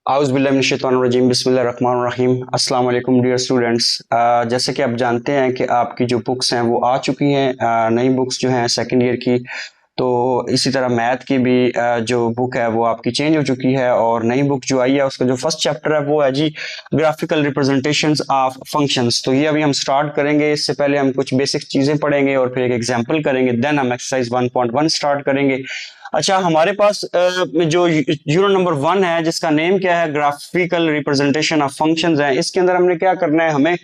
आउज़ुबिल्लाहिमिनश्शैतानिर्रजीम बिस्मिल्लाहिर्रहमानिर्रहीम अस्सलाम वालेकुम डियर स्टूडेंट्स। जैसे कि आप जानते हैं कि आपकी जो बुक्स हैं वो आ चुकी हैं, नई बुक्स जो हैं सेकंड ईयर की। तो इसी तरह मैथ की भी जो बुक है वो आपकी चेंज हो चुकी है और नई बुक जो आई है उसका जो फर्स्ट चैप्टर है वो है जी ग्राफिकल रिप्रेजेंटेशंस ऑफ फंक्शंस। तो ये अभी हम स्टार्ट करेंगे। इससे पहले हम कुछ बेसिक चीज़ें पढ़ेंगे और फिर एक एग्जाम्पल करेंगे, देन हम एक्सरसाइज 1.1 स्टार्ट करेंगे। अच्छा, हमारे पास जो यूरो नंबर 1 है जिसका नेम क्या है, ग्राफिकल रिप्रेजेंटेशन ऑफ फंक्शंस है। इसके अंदर हमने क्या करना है, हमें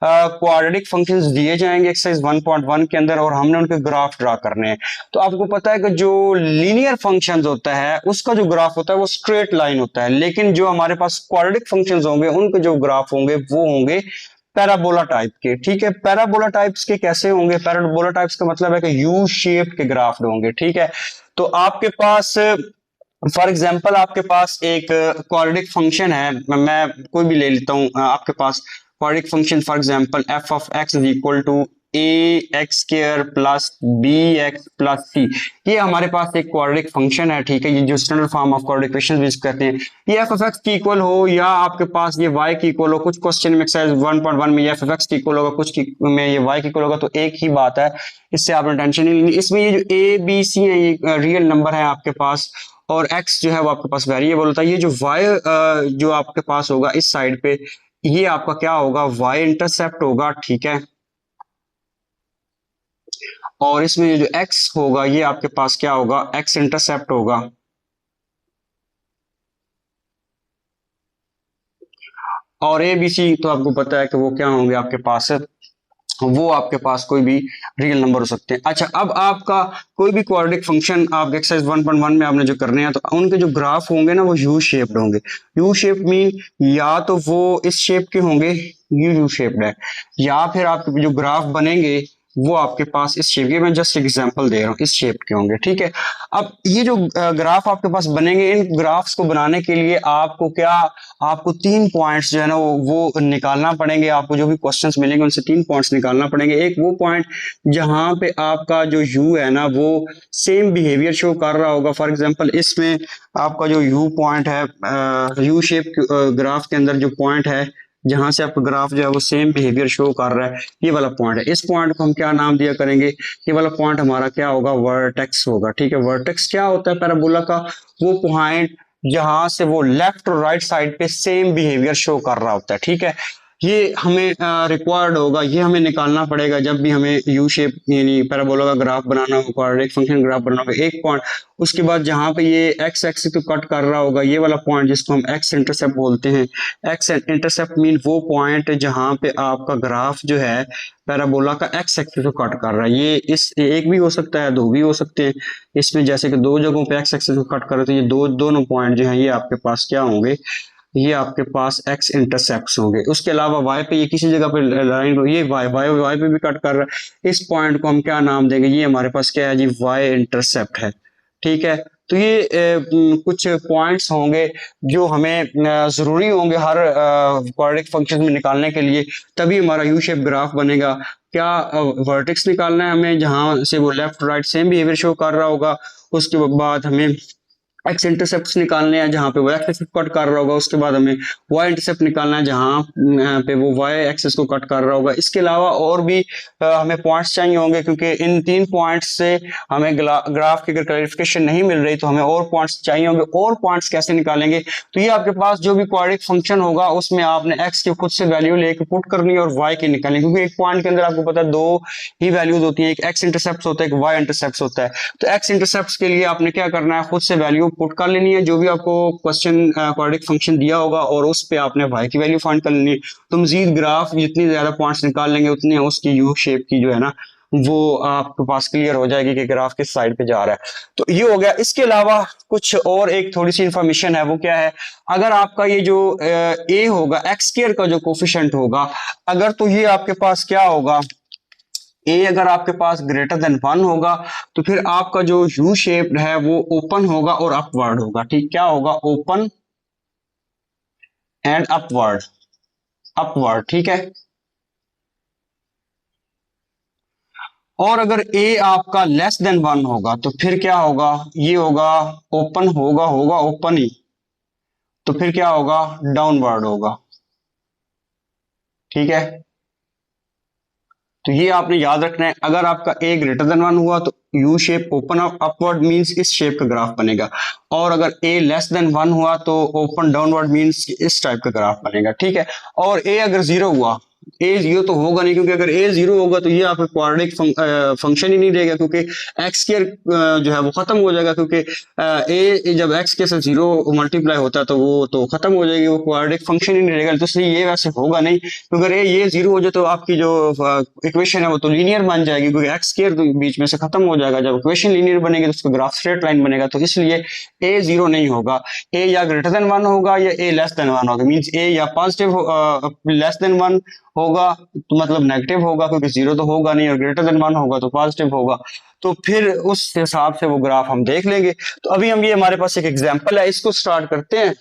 क्वाड्रेटिक फंक्शंस दिए जाएंगे एक्सरसाइज 1.1 के अंदर और हमने उनके ग्राफ ड्रा करने हैं। तो आपको पता है कि जो लीनियर फंक्शंस होता है उसका जो ग्राफ होता है वो स्ट्रेट लाइन होता है, लेकिन जो हमारे पास क्वाड्रेटिक फंक्शंस होंगे उनके जो ग्राफ होंगे वो होंगे पैराबोला टाइप के। ठीक है, पैराबोला टाइप्स के कैसे होंगे? पैराबोला टाइप्स का मतलब है कि यू शेप के ग्राफ होंगे। ठीक है, तो आपके पास फॉर एग्जाम्पल आपके पास एक क्वाड्रेटिक फंक्शन है, मैं कोई भी ले लेता हूं। आपके पास quadratic function for example f of x is equal to a x square plus b x plus c. ये हमारे पास एक क्वाड्रेटिक फंक्शन है। ठीक है, ये जो standard form of quadratic equation भी कहते हैं। ये एफ ऑफ एक्स की इक्वल हो या आपके पास ये वाई की इक्वल हो, कुछ क्वेश्चन में एक्सरसाइज 1.1 में ये एफ ऑफ एक्स की इक्वल होगा, कुछ में ये वाई की इक्वल होगा, तो एक ही बात है, इससे आपने टेंशन नहीं लेनी। इसमें ये जो ए बी सी है ये रियल नंबर है आपके पास और x जो है वो आपके पास वेरिएबल होता है। ये जो y जो आपके पास होगा इस साइड पे, ये आपका क्या होगा, y इंटरसेप्ट होगा। ठीक है, और इसमें ये जो x होगा ये आपके पास क्या होगा, x इंटरसेप्ट होगा। और ए बी सी तो आपको पता है कि वो क्या होंगे आपके पास, वो आपके पास कोई भी रियल नंबर हो सकते हैं। अच्छा, अब आपका कोई भी क्वाड्रेटिक फंक्शन आप एक्सरसाइज 1.1 में आपने जो करने हैं तो उनके जो ग्राफ होंगे ना वो यू शेप्ड होंगे। यू शेप मीन या तो वो इस शेप के होंगे, यू शेप्ड है, या फिर आपके जो ग्राफ बनेंगे वो आपके पास इस शेप के, मैं जस्ट एग्जांपल दे रहा हूँ, इस शेप के होंगे। ठीक है, अब ये जो ग्राफ आपके पास बनेंगे, इन ग्राफ्स को बनाने के लिए आपको क्या, आपको 3 पॉइंट्स जो है ना वो निकालना पड़ेंगे। आपको जो भी क्वेश्चंस मिलेंगे उनसे 3 पॉइंट्स निकालना पड़ेंगे। एक वो पॉइंट जहां पे आपका जो यू है ना वो सेम बिहेवियर शो कर रहा होगा। फॉर एग्जांपल इसमें आपका जो यू पॉइंट है, यू शेप ग्राफ के अंदर जो पॉइंट है जहां से आपका ग्राफ जो है वो सेम बिहेवियर शो कर रहा है, ये वाला पॉइंट है। इस पॉइंट को हम क्या नाम दिया करेंगे, ये वाला पॉइंट हमारा क्या होगा, वर्टेक्स होगा। ठीक है, वर्टेक्स क्या होता है पैराबोला का, वो पॉइंट जहां से वो लेफ्ट और राइट साइड पे सेम बिहेवियर शो कर रहा होता है। ठीक है, ये हमें रिक्वायर्ड होगा, ये हमें निकालना पड़ेगा जब भी हमें यू शेप यानी पैराबोला का ग्राफ बनाना हो, क्वाड्रेटिक फंक्शन ग्राफ बनाना होगा। एक पॉइंट, उसके बाद जहां पे ये एक्स एक्सिस को कट कर रहा होगा, ये वाला पॉइंट जिसको हम एक्स इंटरसेप्ट बोलते हैं। एक्स इंटरसेप्ट मीन वो पॉइंट जहां पे आपका ग्राफ जो है पैराबोला का एक्स एक्सिस को कट कर रहा है। ये इस एक भी हो सकता है, दो भी हो सकते हैं। इसमें जैसे कि दो जगहों पे एक्स एक्सिस को कट कर रहे, तो ये दोनों पॉइंट जो है ये आपके पास क्या होंगे, ये आपके पास एक्स इंटरसेप्ट होंगे। उसके अलावा वाई पे ये किसी जगह पे लाइन, ये वाई पे भी कट कर रहा है। इस पॉइंट को हम क्या नाम देंगे, ये हमारे पास क्या है जी, वाई इंटरसेप्ट है। ठीक है, तो ये कुछ पॉइंट्स होंगे जो हमें जरूरी होंगे हर क्वाड्रेटिक फंक्शन में निकालने के लिए, तभी हमारा यू शेप ग्राफ बनेगा। क्या वर्टेक्स निकालना है हमें जहां से वो left right same behaviour show कर रहा होगा। उसके बाद हमें एक्स इंटरसेप्ट निकालने हैं जहां पे वो एक्स एक्सिस कट कर रहा होगा। उसके बाद हमें वाई इंटरसेप्ट निकालना है जहां पे वो वाई एक्सिस को कट कर रहा होगा। इसके अलावा और भी हमें पॉइंट्स चाहिए होंगे, क्योंकि इन 3 पॉइंट्स से हमें ग्राफ की अगर क्लैरिफिकेशन नहीं मिल रही तो हमें और पॉइंट्स चाहिए होंगे। और पॉइंट्स कैसे निकालेंगे, तो ये आपके पास जो भी क्वाड्रेटिक फंक्शन होगा उसमें आपने एक्स की खुद से वैल्यू लेके पुट करनी है और वाई की निकालनी, क्योंकि एक पॉइंट के अंदर आपको पता है दो ही वैल्यूज होती है, एक एक्स इंटरसेप्ट होता है, एक वाई इंटरसेप्ट होता है। तो एक्स इंटरसेप्ट के लिए आपने क्या करना है, खुद से वैल्यू पुट कर लेनी है जो भी आपको क्वेश्चन क्वाड्रेटिक फंक्शन दिया होगा, और उस पे आपने y की वैल्यू फाइंड कर लेनी है। तो मजीद ग्राफ जितनी ज्यादा पॉइंट्स निकाल लेंगे उतनी उसकी यू शेप की जो है ना वो आपके पास क्लियर हो जाएगी कि ग्राफ किस साइड पे जा रहा है। तो ये हो गया। इसके अलावा कुछ और एक थोड़ी सी इंफॉर्मेशन है, वो क्या है, अगर आपका ये जो ए होगा एक्स स्क्वायर का जो कोफिशिएंट होगा, अगर तो ये आपके पास क्या होगा, ए अगर आपके पास ग्रेटर देन 1 होगा तो फिर आपका जो यू शेप है वो ओपन होगा और अपवर्ड होगा। ठीक, क्या होगा, ओपन एंड अपवर्ड, अपवर्ड। ठीक है, और अगर ए आपका लेस देन 1 होगा तो फिर क्या होगा, ये होगा ओपन, होगा ओपन ही, तो फिर क्या होगा, डाउनवर्ड होगा। ठीक है, तो ये आपने याद रखना है। अगर आपका a ग्रेटर देन 1 हुआ तो U shape open upward means इस शेप का ग्राफ बनेगा, और अगर a लेस देन 1 हुआ तो ओपन डाउनवर्ड मींस इस टाइप का ग्राफ बनेगा। ठीक है, और a अगर 0 हुआ, a 0 तो होगा नहीं, क्योंकि अगर a 0 होगा तो ये आपको क्वाड्रेटिक फंक्शन ही नहीं देगा, क्योंकि एक्स स्क्वायर जो है वो खत्म हो जाएगा, क्योंकि a जब x के साथ 0 मल्टीप्लाई होता है तो वो तो खत्म हो जाएगी, वो क्वाड्रेटिक फंक्शन ही नहीं रहेगा। तो इसलिए ये वैसे होगा नहीं, क्योंकि अगर ये 0 हो जाए तो आपकी जो इक्वेशन है वो तो लीनियर बन जाएगी, क्योंकि एक्स स्क्वायर तो बीच में से खत्म हो जाएगा। जब इक्वेशन लीनियर बनेगी तो उसका ग्राफ स्ट्रेट लाइन बनेगा। तो इसलिए a 0 नहीं होगा, a या ग्रेटर देन 1 होगा या a लेस देन 1 होगा। मींस a या पॉजिटिव लेस देन 1 होगा तो मतलब नेगेटिव होगा, क्योंकि 0 तो होगा नहीं, और ग्रेटर देन 1 होगा तो पॉजिटिव होगा। तो फिर उस हिसाब से वो ग्राफ हम देख लेंगे। तो अभी हम ये हमारे पास एक एग्जांपल है, इसको स्टार्ट करते हैं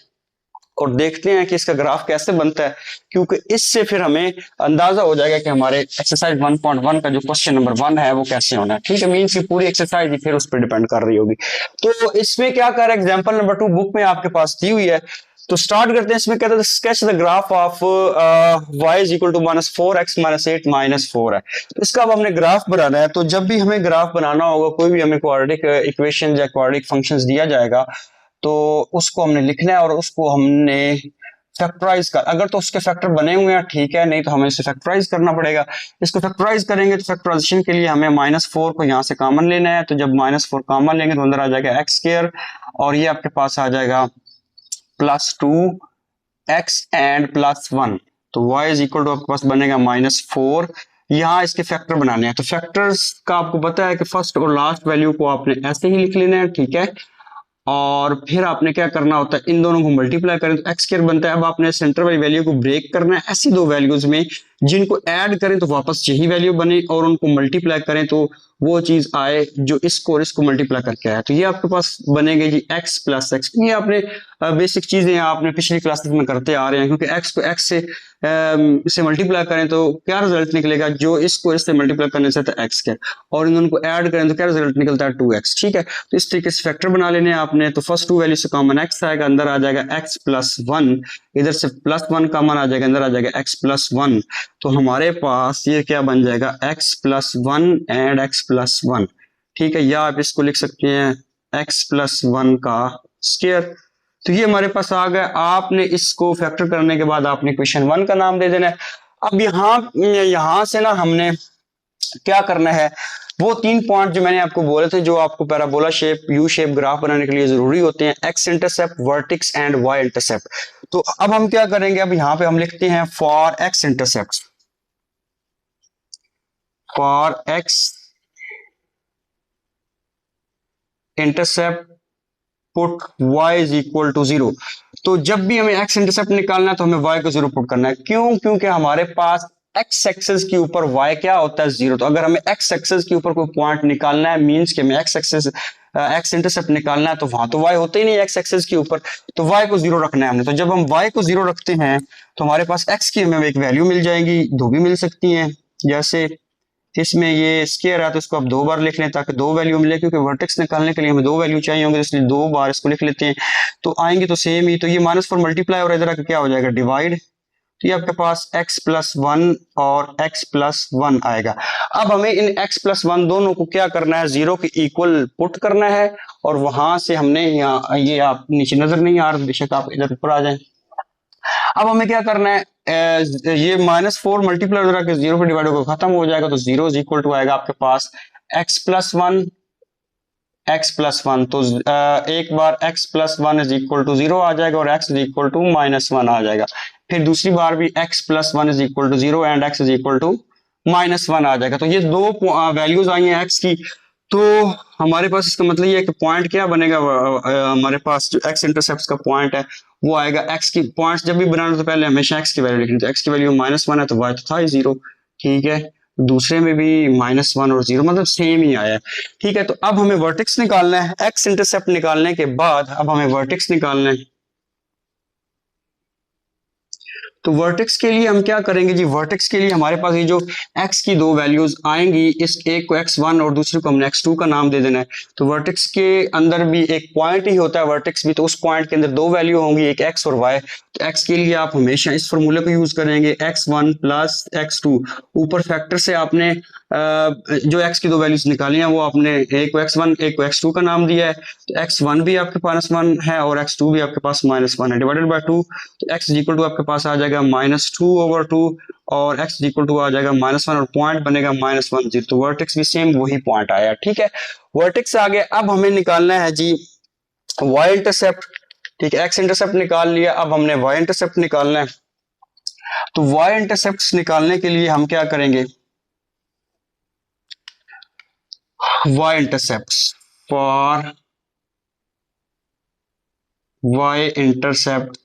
और देखते हैं कि इसका ग्राफ कैसे बनता है, क्योंकि इससे फिर हमें अंदाजा हो जाएगा कि हमारे एक्सरसाइज 1.1 का जो क्वेश्चन नंबर 1 है वो कैसे होना है। ठीक है, मीन्स की पूरी एक्सरसाइज ही फिर उस पर डिपेंड कर रही होगी। तो इसमें क्या कर रहा है, एग्जाम्पल नंबर 2 बुक में आपके पास दी हुई है। तो स्टार्ट करते हैं। इसमें कहते हैं sketch the graph of y is equal to -4x - 8 -4 है। तो इसका अब हमने ग्राफ बनाना है। तो जब भी हमें ग्राफ बनाना होगा, कोई भी हमें क्वाड्रेटिक इक्वेशन या क्वाड्रेटिक फंक्शंस दिया जाएगा, तो उसको हमने लिखना है और उसको हमने फैक्टराइज कर, अगर तो उसके फैक्टर बने हुए हैं ठीक है, नहीं तो हमें इसे फैक्टराइज करना पड़ेगा। इसको फैक्टराइज करेंगे तो फैक्टराइजेशन के लिए हमें -4 को यहाँ से कॉमन लेना है। तो जब -4 कॉमन लेंगे तो अंदर आ जाएगा एक्स स्क्वायर, और ये आपके पास आ जाएगा +2x एंड +1। तो y इज इक्वल टू आपके पास बनेगा -4। यहाँ इसके फैक्टर बनाने हैं। तो फैक्टर्स का आपको पता है कि फर्स्ट और लास्ट वैल्यू को आपने ऐसे ही लिख लेना है। ठीक है, और फिर आपने क्या करना होता है, इन दोनों को मल्टीप्लाई करें तो एक्स स्क्वायर बनता है। अब आपने सेंटर वाली वैल्यू को ब्रेक करना है ऐसी दो वैल्यूज में जिनको ऐड करें तो वापस यही वैल्यू बने, और उनको मल्टीप्लाई करें तो वो चीज आए जो इसको और इसको मल्टीप्लाई करके आए। तो ये आपके पास बनेगा जी x + x। ये आपने बेसिक चीजें आपने पिछली क्लासेस में करते आ रहे हैं, क्योंकि x को x से मल्टीप्लाई करें तो क्या रिजल्ट निकलेगा, जो इसको इससे मल्टीप्लाई करने से था x के, और इन दोनों को ऐड करें तो क्या रिजल्ट निकलता है 2x। ठीक है, तो इस तरीके से फैक्टर बना लेने आपने। तो फर्स्ट 2 वैल्यू से कॉमन x आएगा, अंदर आ जाएगा x + 1, इधर से +1 कॉमन आ जाएगा, अंदर आ जाएगा x + 1। तो हमारे पास ये क्या बन जाएगा, x + 1 एंड x + 1। ठीक है, या आप इसको लिख सकते हैं x + 1 का स्क्वायर। तो ये हमारे पास आ गया। आपने इसको फैक्टर करने के बाद आपने इक्वेशन 1 का नाम दे देना है। अब यहां से ना हमने क्या करना है, वो 3 पॉइंट जो मैंने आपको बोले थे, जो आपको parabola shape U shape graph बनाने के लिए जरूरी होते हैं, X intercept, vertex and Y intercept. तो अब हम क्या करेंगे, अब यहाँ पे हम लिखते हैं for x intercept, for x intercept put y is equal to 0। तो जब भी हमें x इंटरसेप्ट निकालना है तो हमें y को 0 पुट करना है। क्यों? क्योंकि हमारे पास x एक्सेस के ऊपर y क्या होता है, 0। तो अगर हमें x एक्सेस के ऊपर कोई पॉइंट निकालना है, मींस कि हमें x एक्सेस x इंटरसेप्ट निकालना है, तो वहां तो y होता ही नहीं x एक्सेस के ऊपर, तो y को 0 रखना है हमने। तो जब हम y को 0 रखते हैं तो हमारे पास x की हमें एक वैल्यू मिल जाएगी, दो भी मिल सकती हैं। जैसे इसमें ये स्क्वायर है तो इसको आप 2 बार लिख लें ताकि 2 वैल्यू मिले, क्योंकि वर्टेक्स निकालने के लिए हमें 2 वैल्यू चाहिए होंगे, इसलिए 2 बार इसको लिख लेते हैं। तो आएंगे तो सेम ही। तो ये -4 मल्टीप्लाई और इधर आके क्या हो जाएगा, डिवाइड। तो ये आपके पास x + 1 और x + 1 आएगा। अब हमें इन x + 1 दोनों को क्या करना है, 0 के इक्वल पुट करना है, और वहां से हमने यहाँ, ये आप नीचे नजर नहीं आ रहा, बेशक आप इधर ऊपर आ जाए। अब हमें क्या करना है, ये -4 मल्टीप्लाई हो के 0 पे डिवाइड होकर खत्म हो जाएगा। तो 0 इज इक्वल टू आएगा आपके पास x + 1 x + 1। तो एक बार x + 1 इज इक्वल टू 0 आ जाएगा और x इज इक्वल टू -1 आ जाएगा। फिर दूसरी बार भी x + 1 is equal to 0 and x is equal to -1 आ जाएगा। तो ये दो वैल्यूज आई हैं x की। तो हमारे पास इसका मतलब ये है कि पॉइंट क्या बनेगा, हमारे पास जो x इंटरसेप्ट का पॉइंट है वो आएगा, x की पॉइंट्स जब भी बनाना तो पहले हमेशा x की वैल्यू लिखनी। तो x की वैल्यू -1 है तो y तो था ही 0। ठीक है, दूसरे में भी -1 और 0 मतलब सेम ही आया है। ठीक है, तो अब हमें वर्टेक्स निकालना है। x इंटरसेप्ट निकालने के बाद अब हमें वर्टेक्स निकालना है। तो वर्टेक्स के लिए हम क्या करेंगे जी, वर्टेक्स के लिए हमारे पास ये जो x की दो वैल्यूज आएंगी, इस एक को x1 और दूसरे को हमने x2 का नाम दे देना है। तो वर्टेक्स के अंदर भी एक पॉइंट ही होता है वर्टेक्स भी, तो उस पॉइंट के अंदर दो वैल्यू होंगी, एक x और y। तो x के लिए आप हमेशा इस फॉर्मूले को यूज करेंगे, x1 प्लस x2। ऊपर फैक्टर से आपने जो x की दो वैल्यूज निकाली हैं वो आपने एक को x1 एक को x2 का नाम दिया है। तो x1 भी आपके पास -1 है और x2 भी आपके पास -1 है, डिवाइडेड बाय 2। तो x इक्वल टू आपके पास आ जाएगा -2/2 और x इक्वल टू आ जाएगा -1 और पॉइंट बनेगा -1 तो वर्टेक्स भी सेम वही पॉइंट आया। ठीक है, वर्टेक्स आ गया। अब हमें निकालना है जी y इंटरसेप्ट। ठीक है, x इंटरसेप्ट निकाल लिया, अब हमने y इंटरसेप्ट निकालना है। तो y इंटरसेप्ट निकालने के लिए हम क्या करेंगे, y intercept for y intercept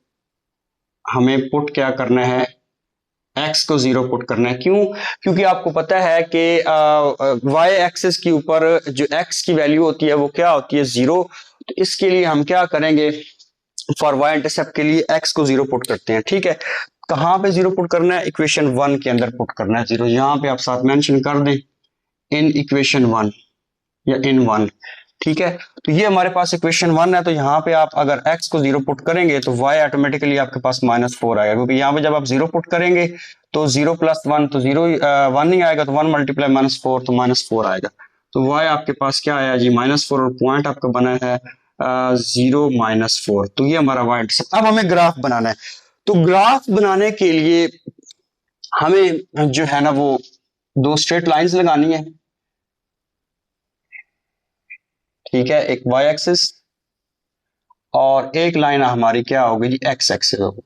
हमें पुट क्या करना है, x को 0 पुट करना है। क्यों? क्योंकि आपको पता है कि y एक्सिस के ऊपर जो x की वैल्यू होती है वो क्या होती है, 0। तो इसके लिए हम क्या करेंगे, फॉर y इंटरसेप्ट के लिए x को 0 पुट करते हैं। ठीक है, कहां पे 0 पुट करना है, इक्वेशन 1 के अंदर पुट करना है 0। यहां पे आप साथ मेंशन कर दें इन इक्वेशन 1 या इन 1। ठीक है, तो ये हमारे पास इक्वेशन 1 है। तो यहाँ पे आप अगर x को 0 पुट करेंगे तो y ऑटोमेटिकली आपके पास -4 आएगा, क्योंकि यहाँ पे जब आप 0 पुट करेंगे तो 0 + 1 तो 0 1 नहीं आएगा, तो 1 × -4 तो -4 आएगा। तो y आपके पास क्या आया जी, -4 और पॉइंट आपका बना है 0 -4। तो ये हमारा y इंटरसेप्ट। अब हमें ग्राफ बनाना है। तो ग्राफ बनाने के लिए हमें जो है ना वो दो स्ट्रेट लाइंस लगानी है। ठीक है, एक y एक्सिस और एक लाइन हमारी क्या होगी जी, x एक्सिस होगी।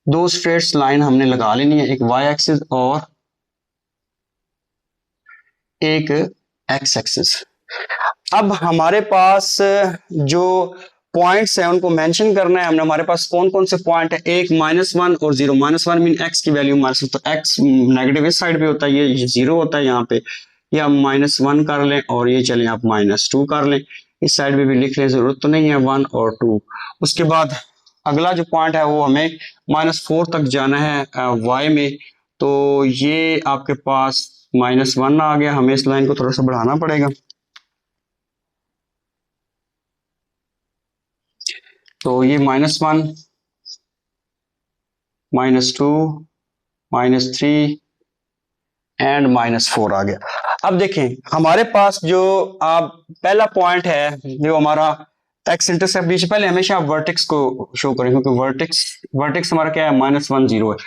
दो स्ट्रेट लाइन हमने लगा लेनी है, एक y एक्सिस और एक x एक्सिस। अब हमारे पास जो पॉइंट्स है उनको मेंशन करना है हमने। हमारे पास कौन कौन से पॉइंट है, एक -1 और 0। -1 मीन x की वैल्यू -1, तो x नेगेटिव इस साइड पे होता है, ये 0 होता है यहाँ पे। ये हम -1 कर लें और ये चलें आप -2 कर लें। इस साइड पे भी लिख लें, जरूरत तो नहीं है 1 और 2। उसके बाद अगला जो पॉइंट है वो हमें -4 तक जाना है y में। तो ये आपके पास -1 आ गया, हमें इस लाइन को थोड़ा सा बढ़ाना पड़ेगा। तो ये -1 -2 -3 एंड -4 आ गया। अब देखें हमारे पास जो आप पहला पॉइंट है जो हमारा x इंटरसेप्ट, बीच पहले हमेशा आप वर्टेक्स को शो करें, क्योंकि वर्टेक्स हमारा क्या है, -1 0 है।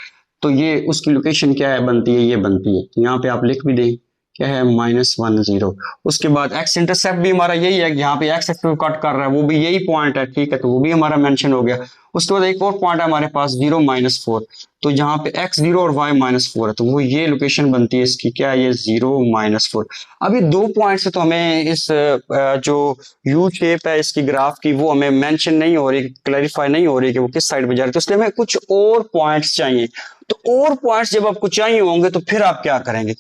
तो ये उसकी लोकेशन क्या है, बनती है, ये बनती है। तो यहाँ पे आप लिख भी दें क्या है, -1 0। उसके बाद x इंटरसेप्ट भी हमारा यही है, यहाँ पे x एक्सिस कट कर रहा है वो भी यही पॉइंट है। ठीक है, तो वो भी हमारा मेंशन हो गया। उसके बाद एक और पॉइंट है हमारे पास 0 -4। तो यहाँ पे x 0 और y -4 है, तो वो ये लोकेशन बनती है इसकी, क्या है, ये 0 -4। अभी दो पॉइंट से तो हमें इस जो यू शेप है इसकी ग्राफ की वो हमें मेंशन नहीं हो रही, क्लैरिफाई नहीं हो रही कि वो किस साइड पे जा रही है। तो इसलिए हमें कुछ और पॉइंट्स चाहिए। तो और पॉइंट्स जब आपको चाहिए होंगे तो फिर आप क्या करेंगे,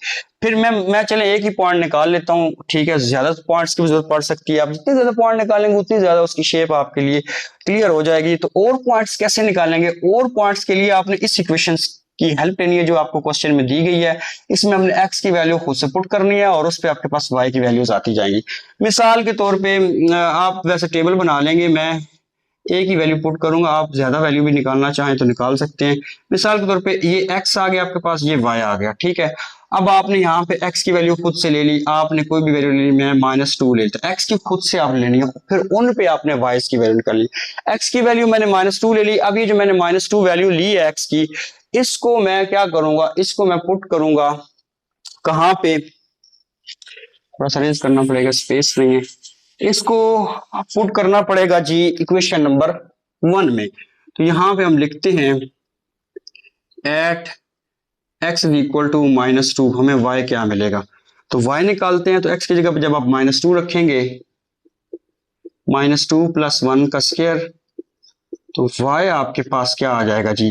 फिर मैं चले एक ही पॉइंट निकाल लेता हूँ। ठीक है, ज्यादा पॉइंट्स की भी जरूरत पड़ सकती है, आप जितने ज्यादा पॉइंट निकालेंगे उतनी ज्यादा उसकी शेप आपके लिए क्लियर हो जाएगी। तो और पॉइंट्स कैसे निकालेंगे, और पॉइंट्स के लिए आपने इस इक्वेशन की हेल्प लेनी है जो आपको क्वेश्चन में दी गई है। इसमें हमने x की वैल्यू खुद से पुट करनी है और उस पर आपके पास y की वैल्यूज आती जाएंगी। मिसाल के तौर पे आप वैसे टेबल बना लेंगे, मैं एक ही वैल्यू पुट करूंगा, आप ज्यादा वैल्यू भी निकालना चाहें तो निकाल सकते हैं। मिसाल के तौर पे ये x आ गया आपके पास, ये y आ गया। ठीक है, अब आपने यहाँ पे x की वैल्यू खुद से ले ली, आपने कोई भी वैल्यू ले ली, मैं -2 लेता, x की खुद से आपने लेनी है, फिर उन पे आपने y की वैल्यू निकाल ली। x की वैल्यू मैंने -2 ले ली। अब ये जो मैंने -2 वैल्यू ली है x की, इसको मैं क्या करूंगा, इसको मैं पुट करूंगा कहां पे, थोड़ा सा अरेंज करना पड़ेगा, स्पेस नहीं है। इसको पुट करना पड़ेगा जी इक्वेशन नंबर 1 में। तो यहां पे हम लिखते हैं एट x इक्वल टू -2 हमें y क्या मिलेगा। तो y निकालते हैं, तो x की जगह पर जब आप -2 रखेंगे, -2 + 1 का स्क्वायर, तो y आपके पास क्या आ जाएगा जी,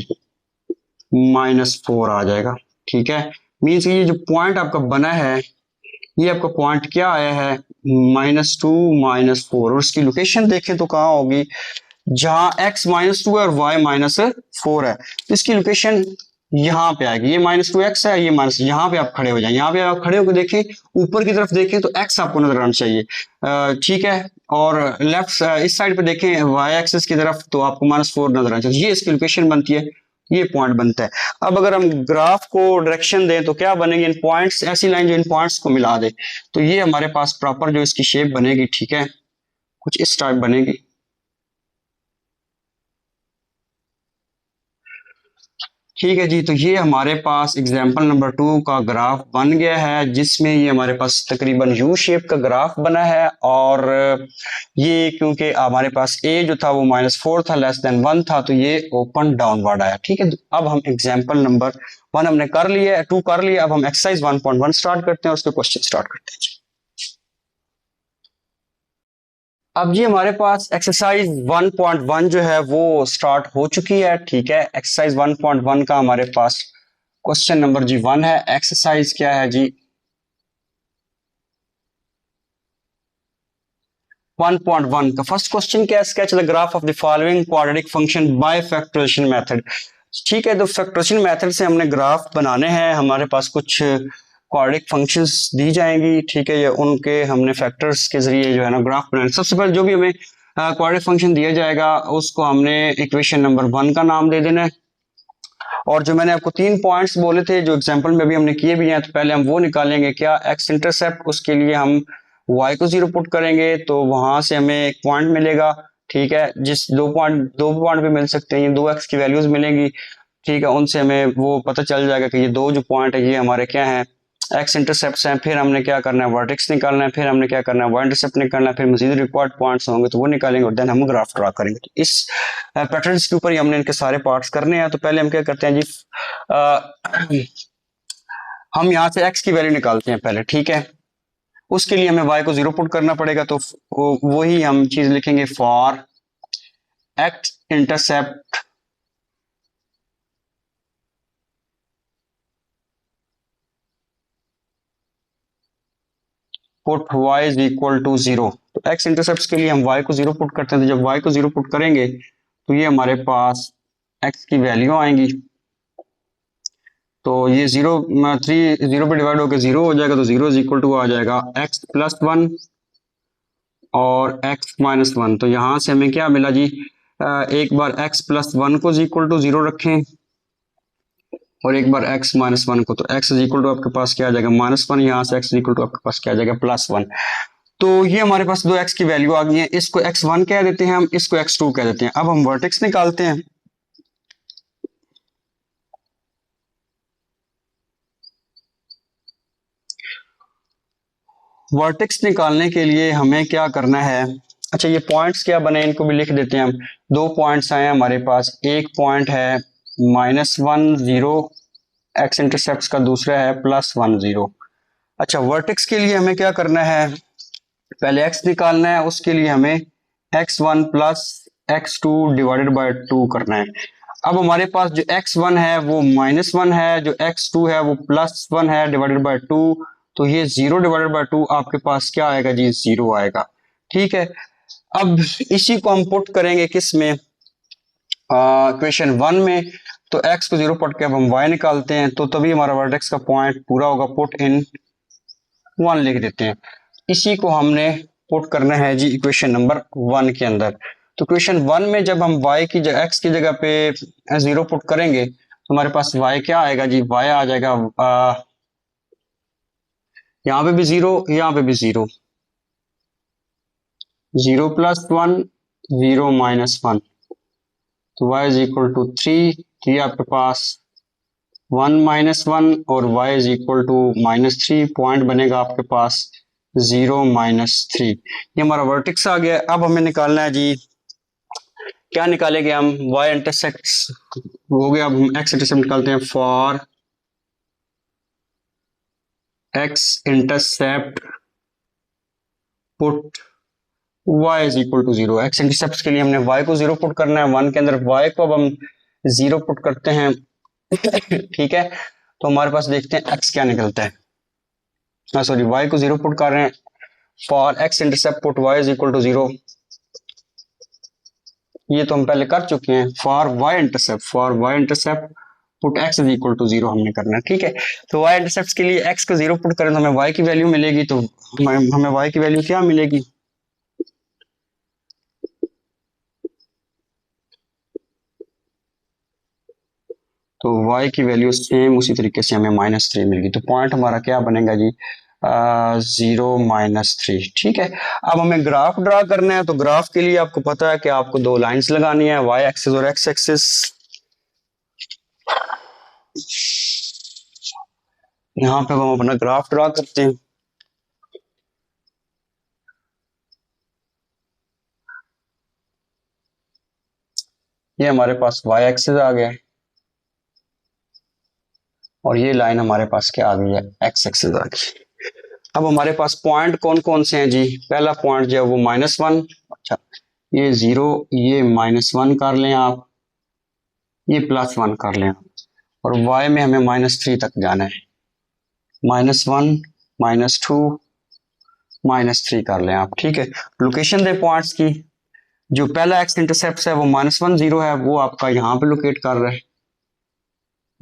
-4 आ जाएगा। ठीक है, मीन्स ये जो पॉइंट आपका बना है ये आपका पॉइंट क्या आया है, -2 -4। और उसकी लोकेशन देखें तो कहाँ होगी, जहां x-2 है और y-4 है, तो इसकी लोकेशन यहाँ पे आएगी। ये -2x है, ये माइनस, यहाँ पे आप खड़े हो जाए, यहाँ पे आप खड़े होकर देखें, ऊपर की तरफ देखें तो x आपको नजर आना चाहिए, ठीक है। और लेफ्ट इस साइड पे देखें y एक्सिस की तरफ, तो आपको -4 नजर आना चाहिए। ये इसकी लोकेशन बनती है, ये पॉइंट बनता है। अब अगर हम ग्राफ को डायरेक्शन दें तो क्या बनेगी, इन पॉइंट्स, ऐसी लाइन जो इन पॉइंट्स को मिला दे, तो ये हमारे पास प्रॉपर जो इसकी शेप बनेगी, ठीक है, कुछ इस टाइप बनेगी। ठीक है जी, तो ये हमारे पास एग्जाम्पल नंबर 2 का ग्राफ बन गया है, जिसमें ये हमारे पास तकरीबन यू शेप का ग्राफ बना है। और ये क्योंकि हमारे पास ए जो था वो -4 था, <1 था, तो ये ओपन डाउनवर्ड आया। ठीक है, अब हम एग्जाम्पल नंबर 1 हमने कर लिया, 2 कर लिया। अब हम एक्सरसाइज 1.1 स्टार्ट करते हैं, उसके क्वेश्चन स्टार्ट करते हैं। अब जी हमारे पास एक्सरसाइज 1.1 जो है वो स्टार्ट हो चुकी है। ठीक है, एक्सरसाइज 1.1 का हमारे पास क्वेश्चन नंबर जी 1 है। एक्सरसाइज क्या है जी, 1.1 का फर्स्ट क्वेश्चन क्या है, sketch the graph of the following quadratic function by factorisation method. ठीक है, तो फैक्टराइजेशन मेथड से हमने ग्राफ बनाने हैं। हमारे पास कुछ क्वाड्रेटिक फंक्शंस दी जाएंगी, ठीक है, ये उनके हमने फैक्टर्स के जरिए जो है ना ग्राफ बनाना। सबसे पहले जो भी हमें क्वाड्रेटिक फंक्शन दिया जाएगा उसको हमने इक्वेशन नंबर 1 का नाम दे देना है। और जो मैंने आपको 3 पॉइंट्स बोले थे जो एग्जांपल में भी हमने किए भी हैं, तो पहले हम वो निकालेंगे। क्या, एक्स इंटरसेप्ट, उसके लिए हम y को 0 पुट करेंगे तो वहां से हमें एक पॉइंट मिलेगा। ठीक है, जिस दो पॉइंट पे मिल सकते हैं, ये 2x की वैल्यूज मिलेंगी। ठीक है, उनसे हमें वो पता चल जाएगा कि ये दो जो पॉइंट है ये हमारे क्या हैं, एक्स इंटरसेप्ट हैं। फिर हमने क्या करना है, वर्टेक्स निकालना है। फिर हमने क्या करना है, वाई इंटरसेप्ट निकालना है। फिर मजीद रिक्वायर्ड पॉइंट्स होंगे तो वो निकालेंगे और देन हम ग्राफ ड्रा करेंगे। तो इस पैटर्न के ऊपर ही हमने इनके सारे पार्ट्स करने हैं। तो पहले हम क्या करते हैं जी, हम यहाँ से x की वैल्यू निकालते हैं पहले। ठीक है, उसके लिए हमें y को 0 पुट करना पड़ेगा, तो वही हम चीज लिखेंगे, for x intercept put y is equal to 0। तो x इंटरसेप्ट के लिए हम y को 0 पुट करते हैं। तो जब y को 0 पुट करेंगे तो ये हमारे पास x की वैल्यू आएंगी। तो ये 0 पे डिवाइड होकर 0 हो जाएगा, तो 0 इज इक्वल टू आ जाएगा x+1 और x-1। तो यहां से हमें क्या मिला जी, एक बार x+1 को इक्वल टू 0 रखें और एक बार x-1 को, तो x इज इक्वल टू आपके पास क्या आ जाएगा, -1। यहाँ से x इज इक्वल टू आपके पास क्या आ जाएगा, +1। तो ये हमारे पास दो x की वैल्यू आ गई है। इसको x1 कह देते हैं हम, इसको x2 कह देते हैं। अब हम वर्टेक्स निकालते हैं। वर्टेक्स निकालने के लिए हमें क्या करना है, अच्छा ये पॉइंट्स क्या बने इनको भी लिख देते हैं हम। दो पॉइंट्स आए हमारे पास, एक पॉइंट है -1 0 एक्स इंटरसेप्ट का, दूसरा है +1 0। अच्छा, वर्टेक्स के लिए हमें क्या करना है, पहले x निकालना है। उसके लिए हमें x1 plus x2 divided by 2 करना है। अब हमारे पास जो x1 है वो -1 है, जो x2 है वो +1 है डिवाइडेड बाय 2। तो ये 0 डिवाइडेड बाय 2 आपके पास क्या आएगा जी, 0 आएगा। ठीक है, अब इसी को हम पुट करेंगे किस में, इक्वेशन 1 में। तो x को 0 पुट के अब हम y निकालते हैं, तो तभी हमारा वर्टेक्स का पॉइंट पूरा होगा। पुट इन 1 लिख देते हैं। इसी को हमने पुट करना है जी इक्वेशन नंबर 1 के अंदर। तो इक्वेशन 1 में जब हम y की जगह, x की जगह पे 0 पुट करेंगे तो हमारे पास y क्या आएगा जी, y आ जाएगा यहाँ पे भी 0, यहाँ पे भी 0, 0 + 1 0 -1, तो y इज इक्वल टू 3। तो ये आपके पास 1 -1 और y is equal to -3 point बनेगा आपके पास 0 -3। ये हमारा वर्टेक्स आ गया। अब हमें निकालना है जी, क्या निकालेंगे हम, y इंटरसेप्ट हो गया। अब हम x इंटरसेप्ट निकालते हैं, for x intercept put y is equal to 0। x intercept के लिए हमने y को 0 पुट करना है 1 के अंदर, y को अब हम 0 पुट करते हैं। ठीक है, तो हमारे पास देखते हैं x क्या निकलता है, सॉरी y को 0 पुट कर रहे हैं, for x intercept put y is equal to 0। ये तो हम पहले कर चुके हैं। For y intercept put x is equal to 0 हमने करना है, ठीक है। तो y इंटरसेप्ट के लिए x को 0 पुट करें तो हमें y की वैल्यू मिलेगी, तो हमें y की वैल्यू क्या मिलेगी, तो y की वैल्यू सेम उसी तरीके से हमें -3 मिलेगी। तो पॉइंट हमारा क्या बनेगा जी, 0 -3, ठीक है। अब हमें ग्राफ ड्रा करना है, तो ग्राफ के लिए आपको पता है कि आपको दो लाइंस लगानी है, y एक्सिस और x एक्सिस। यहाँ पे हम अपना ग्राफ ड्रा करते हैं। ये हमारे पास y एक्सिस आ गया और ये लाइन हमारे पास क्या आ गई है, x एक्सिस आ गई। अब हमारे पास पॉइंट कौन कौन से हैं जी, पहला पॉइंट जो है वो -1, अच्छा ये 0, ये -1 कर लें आप, ये +1 कर लें आप, और y में हमें -3 तक जाना है, -1 -2 -3 कर लें आप, ठीक है। लोकेशन दे पॉइंट्स की, जो पहला एक्स इंटरसेप्ट है वो -1 0 है, वो आपका यहाँ पे लोकेट कर रहा है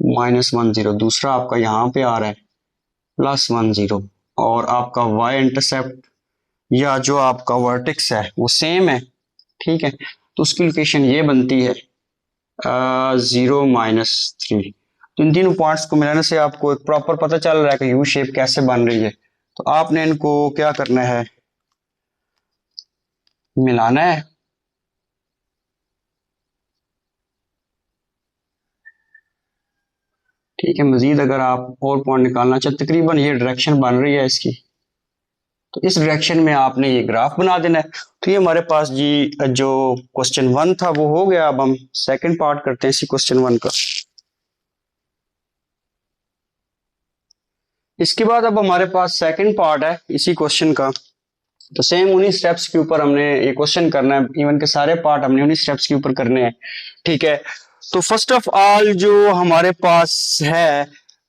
-1 0, दूसरा आपका यहाँ पे आ रहा है +1 0, और आपका y इंटरसेप्ट या जो आपका वर्टेक्स है वो सेम है, ठीक है। तो उसकी लोकेशन ये बनती है 0 -3। तो इन तीनों पॉइंट्स को मिलाने से आपको एक प्रॉपर पता चल रहा है कि यू शेप कैसे बन रही है। तो आपने इनको क्या करना है, मिलाना है, ठीक है। मजीद अगर आप और पॉइंट निकालना चाहते, तकरीबन ये डायरेक्शन बन रही है इसकी, तो इस डायरेक्शन में आपने ये ग्राफ बना देना है। तो ये हमारे पास जी जो क्वेश्चन 1 था वो हो गया। अब हम सेकंड पार्ट करते हैं इसी क्वेश्चन 1 का। इसके बाद अब हमारे पास सेकंड पार्ट है इसी क्वेश्चन का। तो सेम उन्हीं स्टेप्स के ऊपर हमने ये क्वेश्चन करना है, इवन के सारे पार्ट हमने उन्हीं स्टेप्स के ऊपर करने हैं, ठीक है। तो फर्स्ट ऑफ ऑल जो हमारे पास है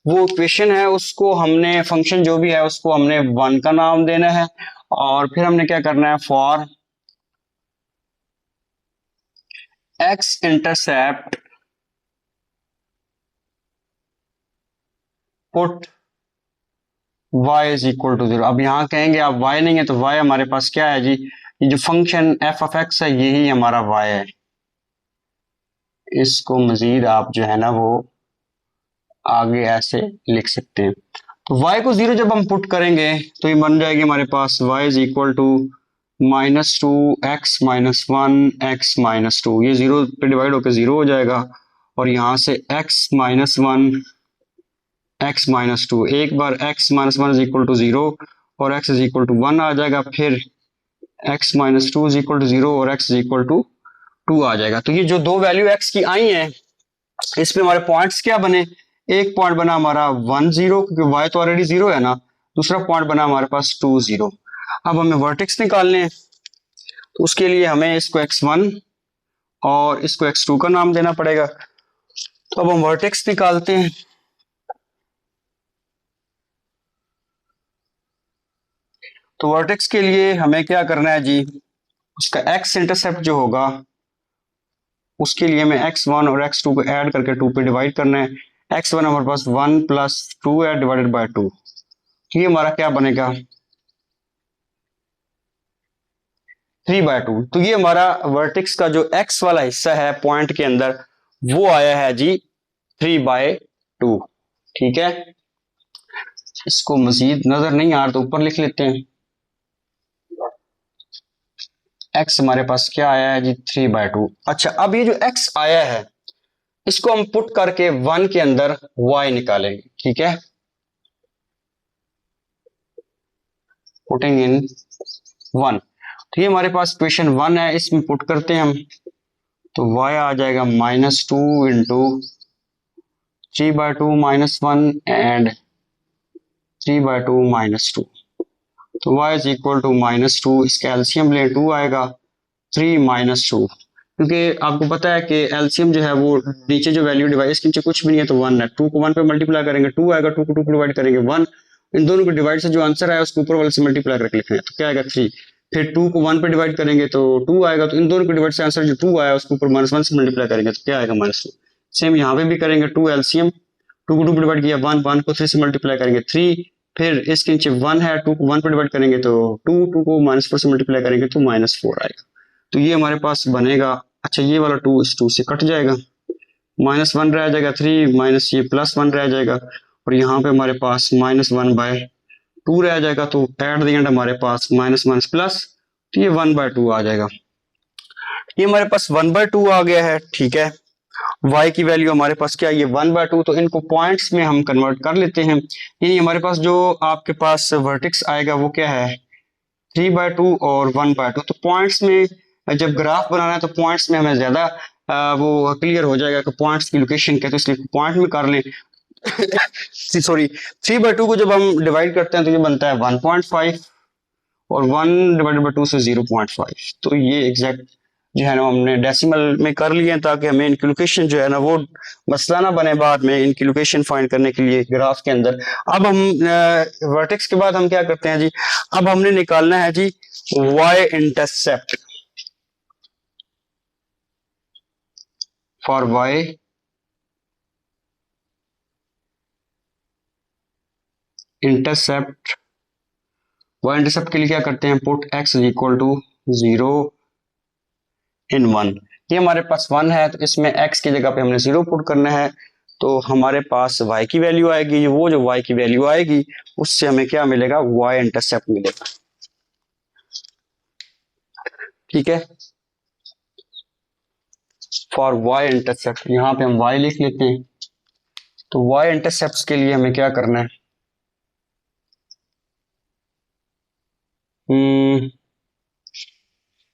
वो इक्वेशन है, उसको हमने फंक्शन जो भी है उसको हमने 1 का नाम देना है, और फिर हमने क्या करना है, for x intercept put y is equal to 0। अब यहाँ कहेंगे आप y नहीं है, तो y हमारे पास क्या है जी, ये जो फंक्शन f ऑफ x है यही हमारा y है। इसको मजीद आप जो है ना वो आगे ऐसे लिख सकते हैं। तो y को 0 जब हम पुट करेंगे तो ये बन जाएगी हमारे पास y is equal to -2x -1 x -2, ये 0 पे डिवाइड होकर 0 हो जाएगा, और यहाँ से x -1 x -2, एक बार x -1 इज इक्वल टू 0 और x इज इक्वल टू 1 आ जाएगा, फिर x -2 इज इक्वल टू 0 और x इज इक्वल टू 2 आ जाएगा। तो ये जो दो वैल्यू x की आई हैं इसमें हमारे पॉइंट्स क्या बने, एक पॉइंट बना हमारा 1 0 क्योंकि y तो ऑलरेडी 0 है ना, दूसरा पॉइंट बना हमारे पास 2 0। अब हमें वर्टेक्स निकालने हैं, तो उसके लिए हमें इसको x1 और इसको x2 का नाम देना पड़ेगा। तो अब हम वर्टेक्स निकालते हैं। तो वर्टेक्स के लिए हमें क्या करना है जी, उसका x इंटरसेप्ट जो होगा उसके लिए हमें x1 और x2 को ऐड करके 2 पे डिवाइड करना है। x1 हमारे पास 1 + 2 है डिवाइडेड बाय 2, तो ये हमारा क्या बनेगा 3/2। तो ये हमारा वर्टेक्स का जो x वाला हिस्सा है पॉइंट के अंदर वो आया है जी 3/2, ठीक है। इसको मजीद नजर नहीं आ रहा तो ऊपर लिख लेते हैं, x हमारे पास क्या आया है जी 3/2। अच्छा अब ये जो x आया है इसको हम पुट करके 1 के अंदर y निकालेंगे, ठीक है। पुटिंग इन 1, तो ये हमारे पास इक्वेशन 1 है, इसमें पुट करते हैं हम, तो y आ जाएगा -2 इंटू 3/2 -1 एंड 3/2 -2, तो y इज इक्वल टू -2, इसका एलसीएम लें 2 आएगा, 3 -2, क्योंकि आपको पता है कि एलसीएम जो है वो नीचे जो वैल्यू डिवाइड इसके नीचे कुछ भी नहीं है तो 1 है, 2 को 1 पे मल्टीप्लाई करेंगे 2 आएगा, 2 को 2 पे डिवाइड करेंगे 1, इन दोनों को डिवाइड से जो आंसर आया उसको ऊपर वाले से मल्टीप्लाई करके लिखना है, तो क्या आएगा 3। फिर 2 को 1 पे डिवाइड करेंगे तो 2 आएगा, तो इन दोनों को डिवाइड से आंसर जो 2 आया उसके ऊपर -1 से मल्टीप्लाई करेंगे तो क्या आएगा -2। सेम यहाँ पे भी करेंगे, 2 एलसीएम, 2 को 2 पे डिवाइड किया 1, 1 को 3 से मल्टीप्लाई करेंगे 3, फिर इसके नीचे 1 है, 2 को 1 पे डिवाइड करेंगे तो 2, 2 को -4 से मल्टीप्लाई करेंगे तो -4 आएगा। तो ये हमारे पास बनेगा। अच्छा ये वाला 2 इस 2 से कट जाएगा, -1 रह जाएगा, 3 माइनस ये +1 रह जाएगा, और यहाँ पे हमारे पास -1/2 रह जाएगा। तो एट द एंड हमारे पास माइनस माइनस प्लस, तो ये 1/2 आ जाएगा। ये हमारे पास 1/2 आ गया है, ठीक है। y की वैल्यू हमारे पास क्या है, ये 1/2। तो इनको पॉइंट्स में हम कन्वर्ट कर लेते हैं। यानी हमारे पास जो आपके पास वर्टेक्स आएगा वो क्या है, 3/2 और 1/2। तो पॉइंट्स में जब ग्राफ बनाना है तो पॉइंट्स में हमें ज्यादा वो क्लियर हो जाएगा कि पॉइंट्स की लोकेशन क्या है, तो इसलिए पॉइंट में कर लें। सॉरी 3/2 को जब हम डिवाइड करते हैं तो ये बनता है 1.5, और 1/2 से 0.5। तो ये एग्जैक्ट जो है ना हमने डेसिमल में कर लिए हैं, ताकि हमें इनकी लोकेशन जो है ना वो मसला ना बने बाद में इनकी लोकेशन फाइंड करने के लिए ग्राफ के अंदर। अब हम वर्टेक्स के बाद हम क्या करते हैं जी, अब हमने निकालना है जी y intercept. For y intercept, y intercept के लिए क्या करते हैं, put x is equal to 0 in 1। ये हमारे पास 1 है तो इसमें x की जगह पे हमने 0 पुट करना है, तो हमारे पास y की वैल्यू आएगी। वो जो y की वैल्यू आएगी उससे हमें क्या मिलेगा, y इंटरसेप्ट मिलेगा, ठीक है। फॉर y इंटरसेप्ट, यहाँ पे हम y लिख लेते हैं। तो y इंटरसेप्ट के लिए हमें क्या करना है,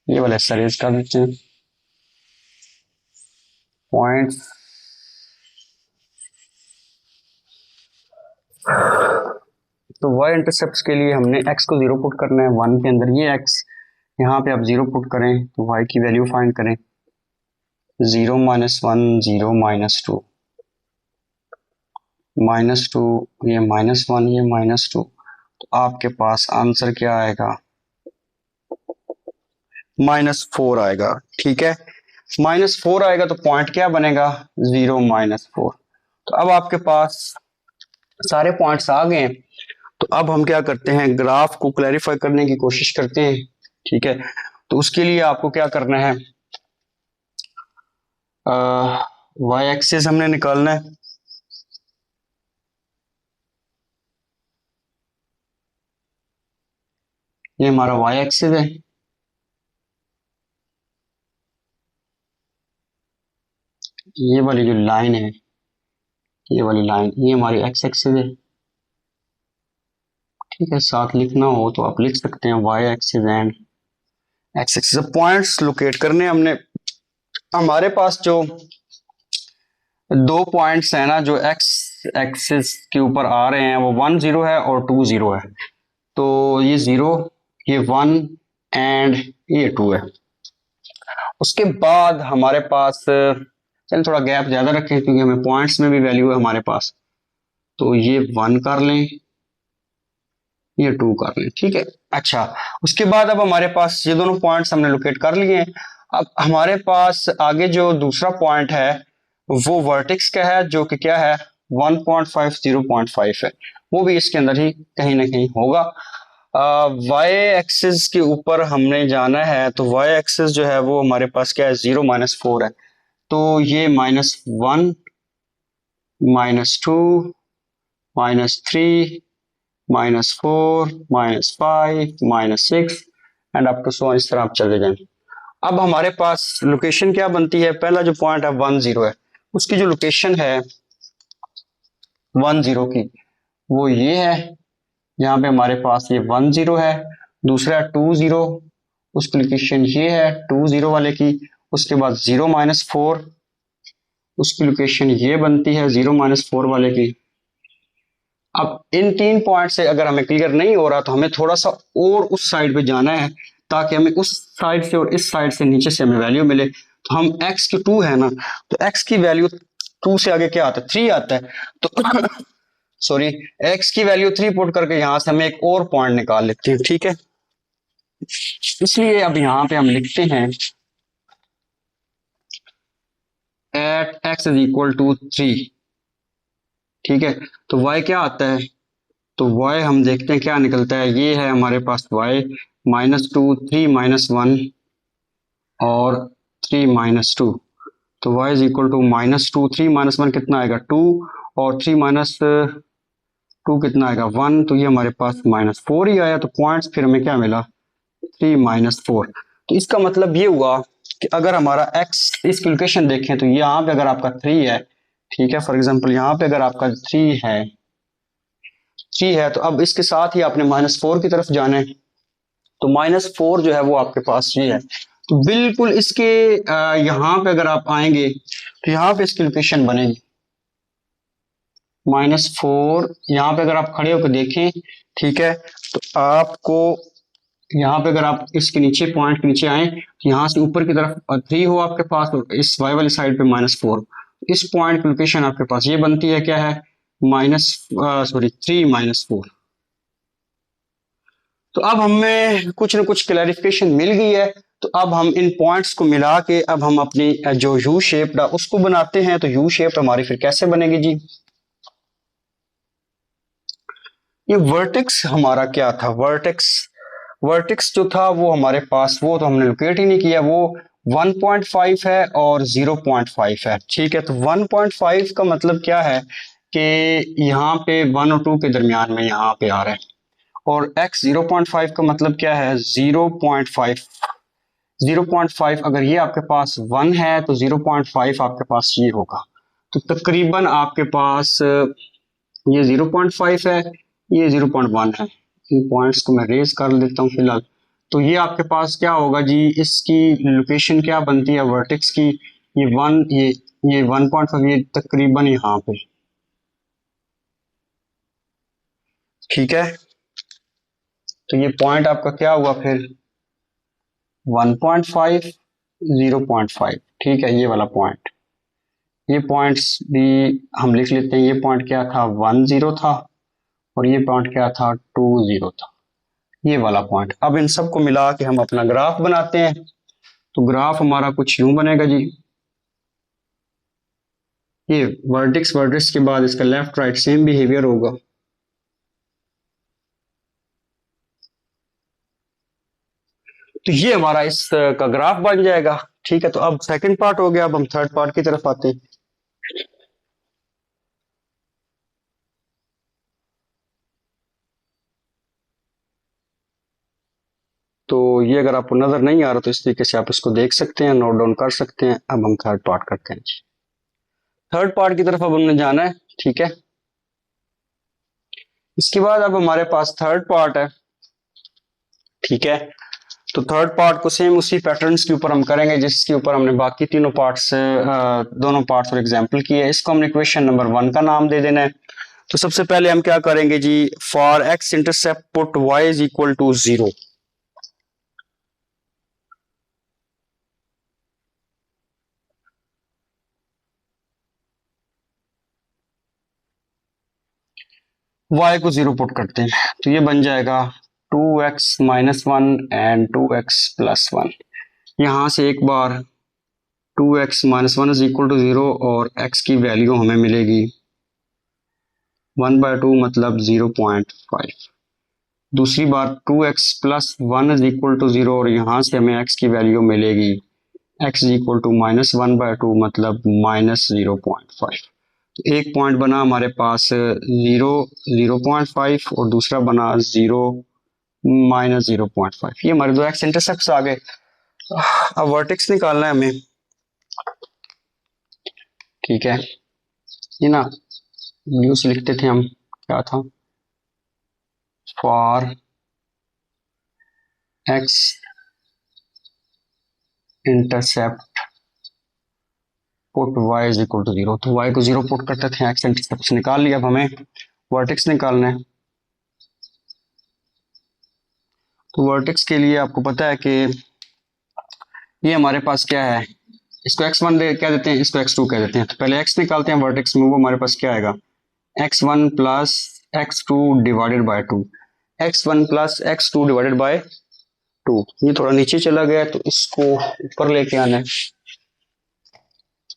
ये वाला सरेज कर देते हैं पॉइंट्स। तो y इंटरसेप्ट के लिए हमने x को 0 पुट करना है 1 के अंदर, ये x यहाँ पे आप 0 पुट करें तो y की वैल्यू फाइंड करें, 0 - 1 0 -2 -2, ये -1 ये -2, तो आपके पास आंसर क्या आएगा, -4 आएगा, ठीक है। -4 आएगा तो पॉइंट क्या बनेगा, 0 -4। तो अब आपके पास सारे पॉइंट्स आ गए हैं, तो अब हम क्या करते हैं, ग्राफ को क्लैरिफाई करने की कोशिश करते हैं, ठीक है। तो उसके लिए आपको क्या करना है, y एक्सिस हमने निकालना है। ये हमारा y एक्सिस है, ये वाली जो लाइन है, ये वाली लाइन, ये हमारी x एक्सिस है, ठीक है। साथ लिखना हो तो आप लिख सकते हैं y axis and x axis. Points locate करने हमने, हमारे पास जो दो पॉइंट्स है ना जो x एक्सिस के ऊपर आ रहे हैं वो 1 0 है और 2 0 है। तो ये 0, ये 1 एंड ये 2 है। उसके बाद हमारे पास, चलिए थोड़ा गैप ज्यादा रखें क्योंकि हमें पॉइंट्स में भी वैल्यू है हमारे पास, तो ये 1 कर लें, ये 2 कर लें, ठीक है। अच्छा उसके बाद अब हमारे पास ये दोनों पॉइंट्स हमने लोकेट कर लिए हैं। अब हमारे पास आगे जो दूसरा पॉइंट है वो वर्टेक्स का है, जो कि क्या है 1.5 0.5 है, वो भी इसके अंदर ही कहीं ना कहीं होगा। y एक्सिस के ऊपर हमने जाना है, तो y एक्सिस जो है वो हमारे पास क्या है 0 -4 है, तो ये -1 -2 -3 -4 -5 -6 एंड अप टू सो इस तरह आप चले जाएं। अब हमारे पास लोकेशन क्या बनती है, पहला जो पॉइंट है 1 0 है, उसकी जो लोकेशन है 1 0 की वो ये है, यहाँ पे हमारे पास ये 1 0 है। दूसरा 2 0, उसकी लोकेशन ये है 2 0 वाले की। उसके बाद 0 -4, उसकी लोकेशन ये बनती है 0 -4 वाले की। अब इन 3 पॉइंट से अगर हमें क्लियर नहीं हो रहा तो हमें थोड़ा सा और उस साइड पे जाना है, ताकि हमें उस साइड से और इस साइड से नीचे से हमें वैल्यू मिले। तो हम x की 2 है ना, तो x की वैल्यू 2 से आगे क्या आता है, 3 आता है, तो सॉरी x की वैल्यू 3 पुट करके यहां से हमें एक और पॉइंट निकाल लेते हैं, ठीक है। इसलिए अब यहाँ पे हम लिखते हैं at X is equal to 3। ठीक है, तो y क्या आता है, तो y हम देखते हैं क्या निकलता है। ये है हमारे पास y -2, 3 -1 और 3 -2। तो y इज इक्वल टू -2, 3 -1 कितना आएगा 2, और 3 -2 कितना आएगा 1, तो ये हमारे पास -4 ही आया। तो पॉइंट्स फिर हमें क्या मिला 3 -4। तो इसका मतलब ये हुआ कि अगर हमारा x, इस कैलकुलेशन देखें तो यहाँ पे अगर आपका 3 है, ठीक है, फॉर एग्जांपल यहाँ पे अगर आपका 3 है तो अब इसके साथ ही आपने -4 की तरफ जाना है। तो -4 जो है वो आपके पास ये है। तो बिल्कुल इसके यहाँ पे अगर आप आएंगे तो यहाँ पे इसकी लोकेशन बनेगी -4। यहाँ पे अगर आप खड़े होकर देखें, ठीक है, तो आपको यहाँ पे अगर आप इसके नीचे पॉइंट के नीचे आए तो यहाँ से ऊपर की तरफ 3 हो आपके पास, और इस वाई वाली साइड पे -4। इस पॉइंट की लोकेशन आपके पास ये बनती है, क्या है, सॉरी 3 -4। तो अब हमें कुछ ना कुछ क्लैरिफिकेशन मिल गई है। तो अब हम इन पॉइंट्स को मिला के अब हम अपनी जो यू शेप्ड है उसको बनाते हैं। तो यू शेप्ड हमारी फिर कैसे बनेगी जी, ये वर्टेक्स हमारा क्या था, वर्टेक्स जो था वो हमारे पास, वो तो हमने लोकेट ही नहीं किया, वो 1.5 है और 0.5 है। ठीक है, तो 1.5 का मतलब क्या है कि यहाँ पे 1 और 2 के दरमियान में यहाँ पे आ रहा है, और x 0.5 का मतलब क्या है 0.5। 0.5 अगर ये आपके पास 1 है तो 0.5 आपके पास ये होगा। तो तकरीबन आपके पास ये 0.5 है, ये 0.1 है। इन पॉइंट्स को मैं रेज कर लेता हूँ फिलहाल। तो ये आपके पास क्या होगा जी, इसकी लोकेशन क्या बनती है वर्टेक्स की, ये 1, ये 1.5, ये तकरीबन यहाँ पे। ठीक है, तो ये पॉइंट आपका क्या हुआ फिर 1.5, 0.5। ठीक है, ये वाला पॉइंट, ये पॉइंट्स भी हम लिख लेते हैं। ये पॉइंट क्या था 1 0 था, और ये पॉइंट क्या था 2 0 था, ये वाला पॉइंट। अब इन सबको मिला के हम अपना ग्राफ बनाते हैं। तो ग्राफ हमारा कुछ यूं बनेगा जी, ये वर्टेक्स के बाद इसका लेफ्ट राइट सेम बिहेवियर होगा। तो ये हमारा इस का ग्राफ बन जाएगा। ठीक है, तो अब सेकंड पार्ट हो गया, अब हम थर्ड पार्ट की तरफ आते हैं। तो ये अगर आपको नजर नहीं आ रहा तो इस तरीके से आप इसको देख सकते हैं, नोट डाउन कर सकते हैं। अब हम थर्ड पार्ट करते हैं। थर्ड पार्ट की तरफ अब हमने जाना है। ठीक है, इसके बाद अब हमारे पास थर्ड पार्ट है। ठीक है, तो थर्ड पार्ट को सेम उसी पैटर्न्स के ऊपर हम करेंगे जिसके ऊपर हमने बाकी तीनों पार्ट्स, दोनों पार्ट्स और एग्जांपल किए। इसको हमने इक्वेशन नंबर 1 का नाम दे देना है। तो सबसे पहले हम क्या करेंगे जी, for x intercept put y is equal to 0। y को 0 पुट करते हैं, तो ये बन जाएगा 2x-1 एंड 2x+1। यहां से एक बार 2x-1 इज इक्वल टू 0, और x की वैल्यू हमें मिलेगी 1/2 मतलब 0.5। दूसरी बार 2x+1 इज इक्वल टू 0, और यहां से हमें x की वैल्यू मिलेगी x इज इक्वल टू -1/2 मतलब -0.5। तो एक पॉइंट बना हमारे पास 0.5, और दूसरा बना 0 -0.5। ये हमारे दो एक्स इंटरसेप्ट आ गए। अब वर्टेक्स निकालना है हमें। ठीक है, ये ना यू से लिखते थे हम, क्या था, for x intercept put y is equal to 0। तो y को 0 पुट करते थे, एक्स इंटरसेप्ट से निकाल लिया। अब हमें वर्टेक्स निकालना है। तो वर्टेक्स के लिए आपको पता है कि ये हमारे पास क्या है, इसको x1 क्या देते हैं, इसको x2 कह देते हैं। तो पहले x निकालते हैं वर्टेक्स में, वो हमारे पास क्या आएगा x1 plus x2 divided by 2, x1 plus x2 divided by two. ये थोड़ा नीचे चला गया तो इसको ऊपर लेके आना है।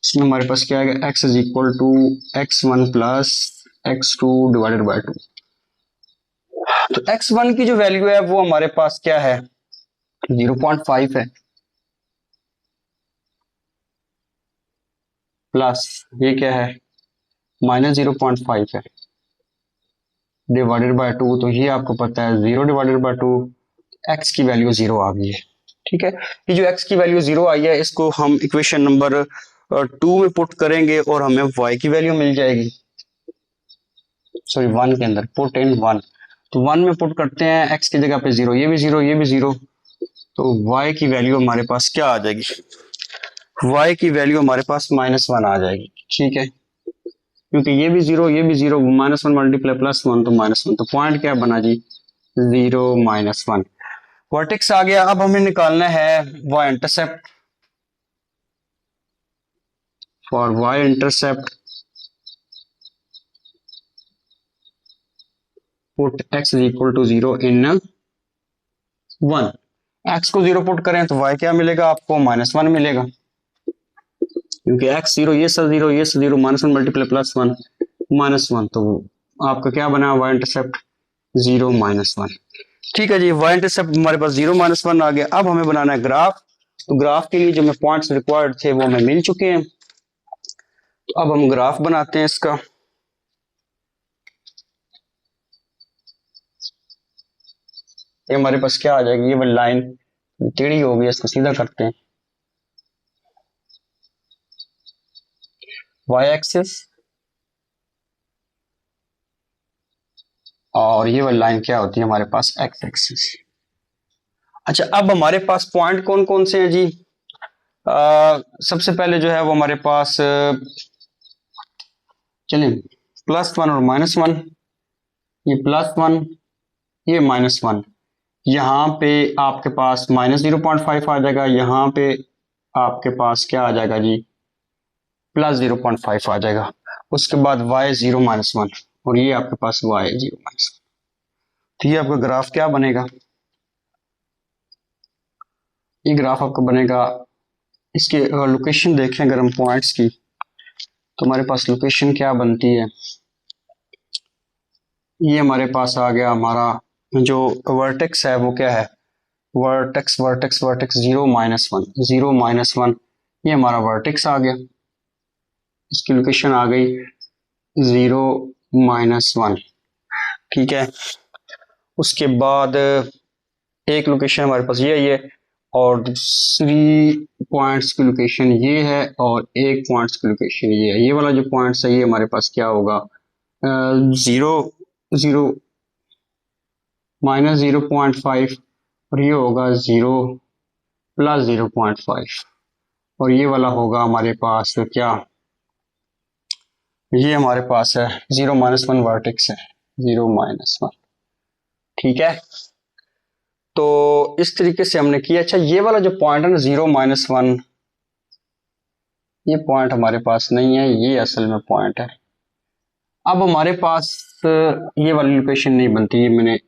इसमें हमारे पास क्या है, x is equal to x1 plus x2 divided by 2। तो x1 की जो वैल्यू है वो हमारे पास क्या है, 0.5 है, प्लस ये क्या है, माइनस 0.5 है, डिवाइडेड बाय 2। तो ये आपको पता है 0 डिवाइडेड बाय 2, x की वैल्यू 0 आ गई है। ठीक है, ये जो x की वैल्यू 0 आई है इसको हम इक्वेशन नंबर 2 में पुट करेंगे और हमें y की वैल्यू मिल जाएगी, सॉरी 1 के अंदर, पुट इन 1। तो 1 में पुट करते हैं, x की जगह पे 0, ये भी 0, ये भी 0, तो y की वैल्यू हमारे पास क्या आ जाएगी, y की वैल्यू हमारे पास -1 आ जाएगी। ठीक है, क्योंकि ये भी 0, ये भी 0, -1 मल्टीप्लाई +1 तो -1, तो पॉइंट क्या बना जी, 0 -1। वर्टेक्स आ गया। अब हमें निकालना है y intercept. For y intercept put x is equal to 0 in 1। x को 0 पुट करें तो y क्या मिलेगा आपको, -1 मिलेगा, क्योंकि x 0, ये सब 0, ये सब 0, -1 मल्टीप्लाई +1 -1, तो आपका क्या बना y इंटरसेप्ट 0 -1। ठीक है जी, y इंटरसेप्ट हमारे पास 0 -1 आ गया। अब हमें बनाना है ग्राफ। तो ग्राफ के लिए जो हमें पॉइंट्स रिक्वायर्ड थे वो हमें मिल चुके हैं। तो अब हम ग्राफ बनाते हैं इसका। ये हमारे पास क्या आ जाएगी, ये वाली लाइन टेढ़ी हो गई, इसको सीधा करते हैं। y एक्सिस और ये वाली लाइन क्या होती है हमारे पास, x एक्सिस। अच्छा, अब हमारे पास पॉइंट कौन कौन से हैं जी। सबसे पहले जो है वो हमारे पास चलिए +1 और -1, ये +1, ये -1, यहाँ पे आपके पास -0.5 आ जाएगा, यहाँ पे आपके पास क्या आ जाएगा जी, +0.5 आ जाएगा। उसके बाद y 0 -1 और ये आपके पास y 0 -1। तो ये आपका ग्राफ क्या बनेगा, ये ग्राफ आपका बनेगा, इसकी लोकेशन देखें अगर हम पॉइंट्स की, तो हमारे पास लोकेशन क्या बनती है, ये हमारे पास आ गया, हमारा जो वर्टेक्स है वो क्या है, वर्टेक्स वर्टेक्स वर्टेक्स 0 -1, 0 -1, ये हमारा वर्टेक्स आ गया, इसकी लोकेशन आ गई 0 -1। ठीक है, उसके बाद एक लोकेशन हमारे पास ये है, और दूसरी पॉइंट्स की लोकेशन ये है, और एक पॉइंट्स की लोकेशन ये है। ये वाला जो पॉइंट्स है ये हमारे पास क्या होगा, 0 0 -0.5, और ये होगा 0 +0.5, और ये वाला होगा हमारे पास क्या, ये हमारे पास है 0 -1 वर्टेक्स है, 0 -1। ठीक है, तो इस तरीके से हमने किया। अच्छा, ये वाला जो पॉइंट है ना 0 -1, ये पॉइंट हमारे पास नहीं है, ये असल में पॉइंट है। अब हमारे पास ये वाली लोकेशन नहीं बनती, ये मैंने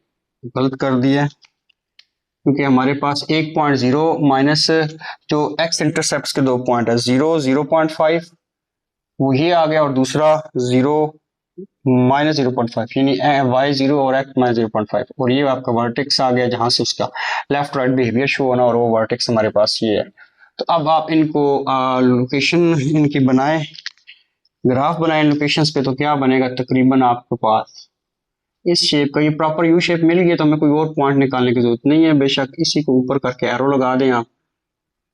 गलत कर दिया है, क्योंकि हमारे पास एक पॉइंट 0 माइनस जो x इंटरसेप्ट के 2 पॉइंट है, 0 0.5 वो ये आ गया, और दूसरा 0 -0.5, यानी y 0 और x -0.5, और ये आपका वर्टेक्स आ गया जहां से उसका लेफ्ट राइट बिहेवियर शो होना, और वो वर्टेक्स हमारे पास ये है। तो अब आप इनको लोकेशन इनकी बनाए, ग्राफ बनाए लोकेशंस पे, तो क्या बनेगा, तकरीबन आपके पास इस शेप का, ये प्रॉपर यू शेप मिल गया, तो हमें कोई और पॉइंट निकालने की जरूरत नहीं है, बेशक इसी को ऊपर करके एरो लगा दें आप,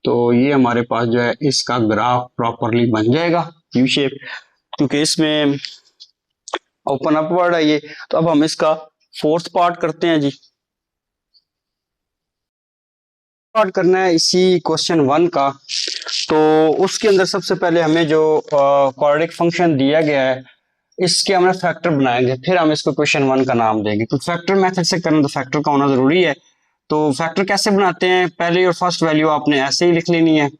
तो ये हमारे पास जो है इसका ग्राफ प्रॉपरली बन जाएगा यू शेप, क्योंकि इसमें ओपन अपवर्ड है ये। तो अब हम इसका फोर्थ पार्ट करते हैं जी। पार्ट करना है इसी क्वेश्चन 1 का, तो उसके अंदर सबसे पहले हमें जो क्वाड्रेटिक फंक्शन दिया गया है इसके हमने फैक्टर बनाएंगे, फिर हम इसको क्वेश्चन 1 का नाम देंगे। तो फैक्टर मेथड से करना, तो फैक्टर का होना जरूरी है। तो फैक्टर कैसे बनाते हैं, पहले और फर्स्ट वैल्यू आपने ऐसे ही लिख लेनी है।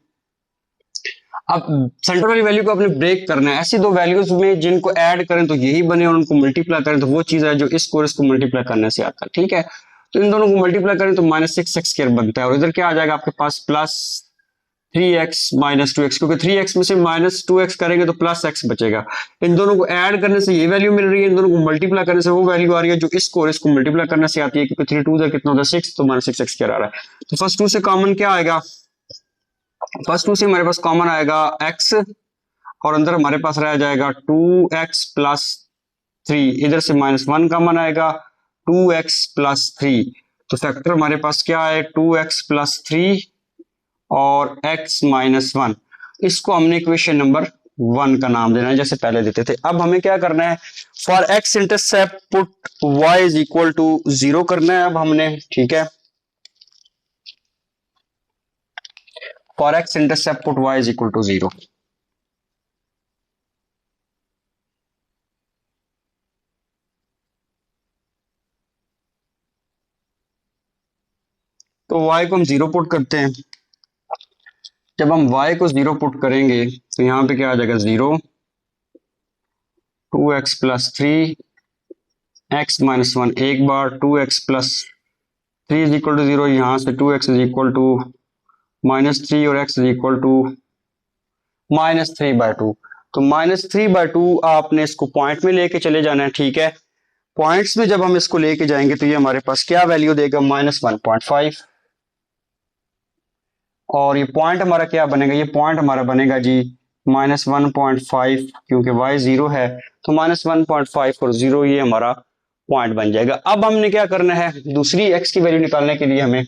अब सेंटर वाली वैल्यू को आपने ब्रेक करना है, ऐसी दो वैल्यूज में जिनको ऐड करें तो यही बने, और उनको मल्टीप्लाई करें तो वो चीज है जो इसको और इसको मल्टीप्लाई करने से आता है। ठीक है, तो इन दोनों को मल्टीप्लाई करें तो -6x² बनता है, और इधर क्या आ जाएगा आपके पास +3x - 2x, क्योंकि 3x में से -2x करेंगे तो +x बचेगा। इन दोनों को ऐड करने से ये वैल्यू मिल रही है, इन दोनों को मल्टीप्लाई करने से वो वैल्यू आ रही है जो इसको और इसको मल्टीप्लाई करने से आती है, क्योंकि 3 2 कितना होता है 6, तो -6x² आ रहा है। तो फर्स्ट 2 से कॉमन क्या आएगा, फर्स्ट 2 से हमारे पास कॉमन आएगा x, और अंदर हमारे पास रह जाएगा 2x+3, इधर से -1 कॉमन आएगा 2x+3, तो फैक्टर हमारे पास क्या है 2x+3 और x-1। इसको हमने इक्वेशन नंबर 1 का नाम देना है जैसे पहले देते थे। अब हमें क्या करना है, for x intercept put y is equal to 0 करना है अब हमने, ठीक है। For x intercept put y is equal to 0। तो y को हम 0 पुट करते हैं। जब हम y को 0 पुट करेंगे तो यहां पे क्या आ जाएगा 0, 2x+3, x-1 एक बार, 2x+3 इज इक्वल टू 0, यहां से 2x इज इक्वल टू -3 और x इज इक्वल टू -3/2। तो -3/2 आपने इसको पॉइंट में लेके चले जाना है, ठीक है। पॉइंट्स में जब हम इसको लेके जाएंगे तो ये हमारे पास क्या वैल्यू देगा -1.5, और ये पॉइंट हमारा क्या बनेगा, ये पॉइंट हमारा बनेगा जी -1.5, क्योंकि y 0 है तो -1.5 और 0 ये हमारा पॉइंट बन जाएगा। अब हमने क्या करना है, दूसरी x की वैल्यू निकालने के लिए हमें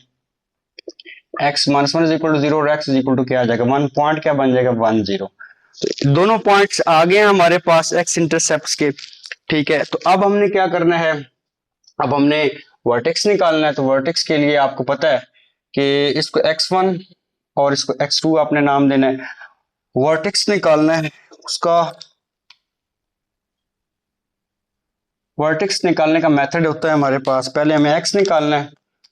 x -1 इज इक्वल टू 0 और x इज इक्वल टू क्या आ जाएगा 1, पॉइंट क्या बन जाएगा 1 0। तो दोनों पॉइंट्स आ गए हैं हमारे पास x इंटरसेप्ट के, ठीक है। तो अब हमने क्या करना है, अब हमने वर्टेक्स निकालना है। तो वर्टेक्स के लिए आपको पता है कि इसको x1 और इसको x2 आपने नाम देना है। वर्टेक्स निकालना है, उसका वर्टेक्स निकालने का मेथड होता है हमारे पास, पहले हमें x निकालना है।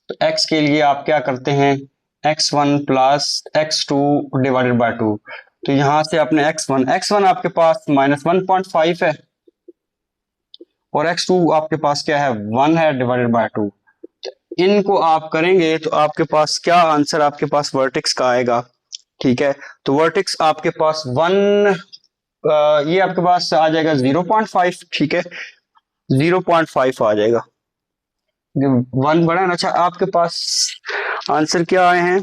तो x के लिए आप क्या करते हैं, x1 plus x2 divided by 2। तो यहां से आपने x1 आपके पास -1.5 है, और x2 आपके पास क्या है 1 है डिवाइडेड बाय 2। इनको आप करेंगे तो आपके पास क्या आंसर आपके पास वर्टेक्स का आएगा, ठीक है। तो वर्टेक्स आपके पास 1, ये आपके पास आ जाएगा 0.5, ठीक है, 0.5 आ जाएगा, 1 बड़ा है ना। अच्छा, आपके पास आंसर क्या आए हैं,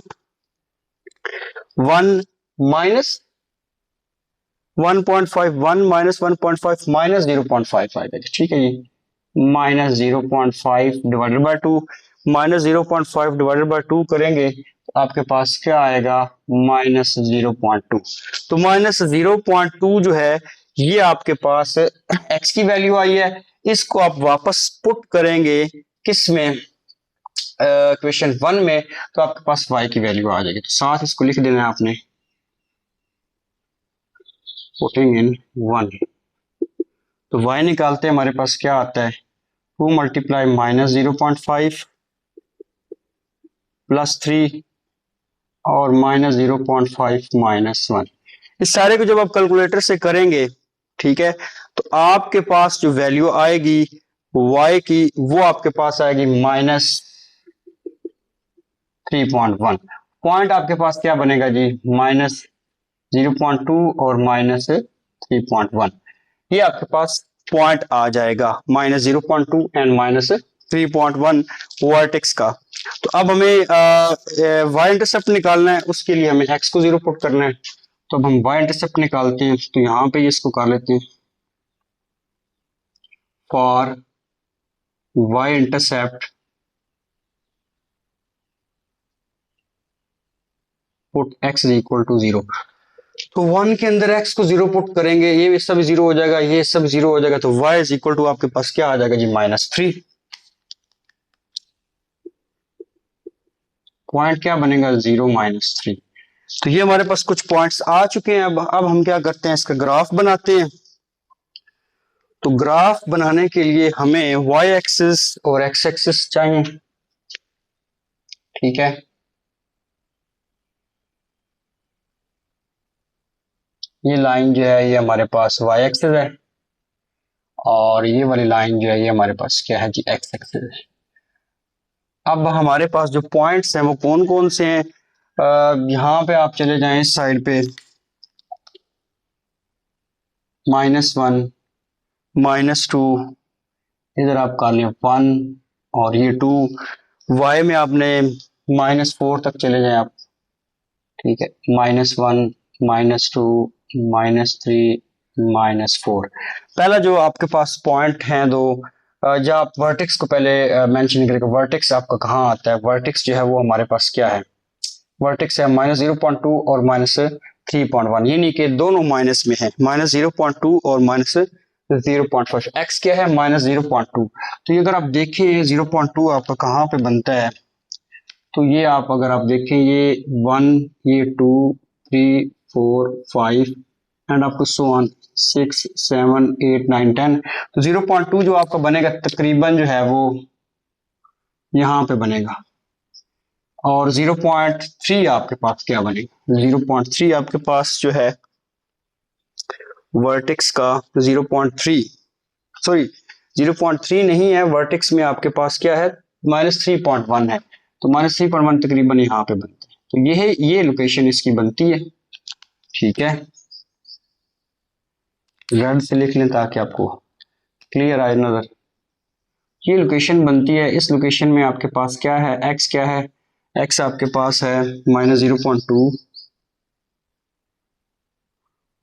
1 माइनस 1.5, 1 - 1.5 -0.5 आएगा, ठीक है। ये -0.5 डिवाइडेड बाय 2, -0.5 डिवाइडेड बाय 2 करेंगे तो आपके पास क्या आएगा -0.2। तो -0.2 जो है ये आपके पास x की वैल्यू आई है। इसको आप वापस पुट करेंगे किस में, इक्वेशन 1 में, तो आपके पास y की वैल्यू आ जाएगी। तो साथ इसको लिख देना है आपने, पुटिंग इन 1। तो y निकालते हैं, हमारे पास क्या आता है 2 मल्टीप्लाई -0.5 +3 और -0.5 -1। इस सारे को जब आप कैलकुलेटर से करेंगे, ठीक है, तो आपके पास जो वैल्यू आएगी y की वो आपके पास आएगी -3.1। पॉइंट आपके पास क्या बनेगा जी -0.2 और -3.1। ये आपके पास पॉइंट आ जाएगा -0.2 एंड -3.1 वर्टेक्स का। तो अब हमें y इंटरसेप्ट निकालना है, उसके लिए हमें x को 0 पुट करना है। तो अब हम y इंटरसेप्ट निकालते हैं, तो यहां पे इसको कर लेते हैं, for y intercept put x is equal to 0। तो 1 के अंदर x को 0 पुट करेंगे, ये सब 0 हो जाएगा, ये सब 0 हो जाएगा, तो y इज इक्वल टू आपके पास क्या आ जाएगा जी -3। पॉइंट क्या बनेगा 0 -3। तो ये हमारे पास कुछ पॉइंट्स आ चुके हैं। अब हम क्या करते हैं, इसका ग्राफ बनाते हैं। तो ग्राफ बनाने के लिए हमें y एक्सिस और x एक्सिस चाहिए, ठीक है। ये लाइन जो है ये हमारे पास y एक्सिस है, और ये वाली लाइन जो है ये हमारे पास क्या है जी x एक्सिस है। अब हमारे पास जो पॉइंट्स हैं वो कौन कौन से हैं? यहाँ पे आप चले जाएं इस साइड पे, -1, -2, इधर आप कर लें 1 और ये 2। वाई में आपने -4 तक चले जाएं आप, ठीक है, -1, -2, -3, -4। पहला जो आपके पास पॉइंट हैं दो, जब आप वर्टेक्स को पहले मेंशन करेंगे, वर्टेक्स आपका कहाँ आता है? वर्टेक्स जो है वो हमारे पास क्या है? वर्टेक्स है -0.2 और -3.1, यानी कि दोनों माइनस में है, -0.2 और -0.5। एक्स क्या है? -0.2। तो ये अगर आप देखें 0.2 आपका कहाँ पे बनता है, तो ये आप अगर आप देखें ये 1, ये 2, 3, 4, 5 and up to so on 6, 7, 8, 9, 10। तो 0.2 जो आपका बनेगा तकरीबन जो है वो यहाँ पे बनेगा। और 0.3 आपके पास क्या बनेगा? 0.3 आपके पास जो है वर्टेक्स का 0.3, सॉरी 0.3 नहीं है, वर्टेक्स में आपके पास क्या है? -3.1 है। तो -3.1 तकरीबन यहाँ पे बनता है। तो ये लोकेशन इसकी बनती है, ठीक है। रेड से लिख लें ताकि आपको क्लियर आए नजर। ये लोकेशन बनती है, इस लोकेशन में आपके पास क्या है? एक्स क्या है? एक्स आपके पास है -0.2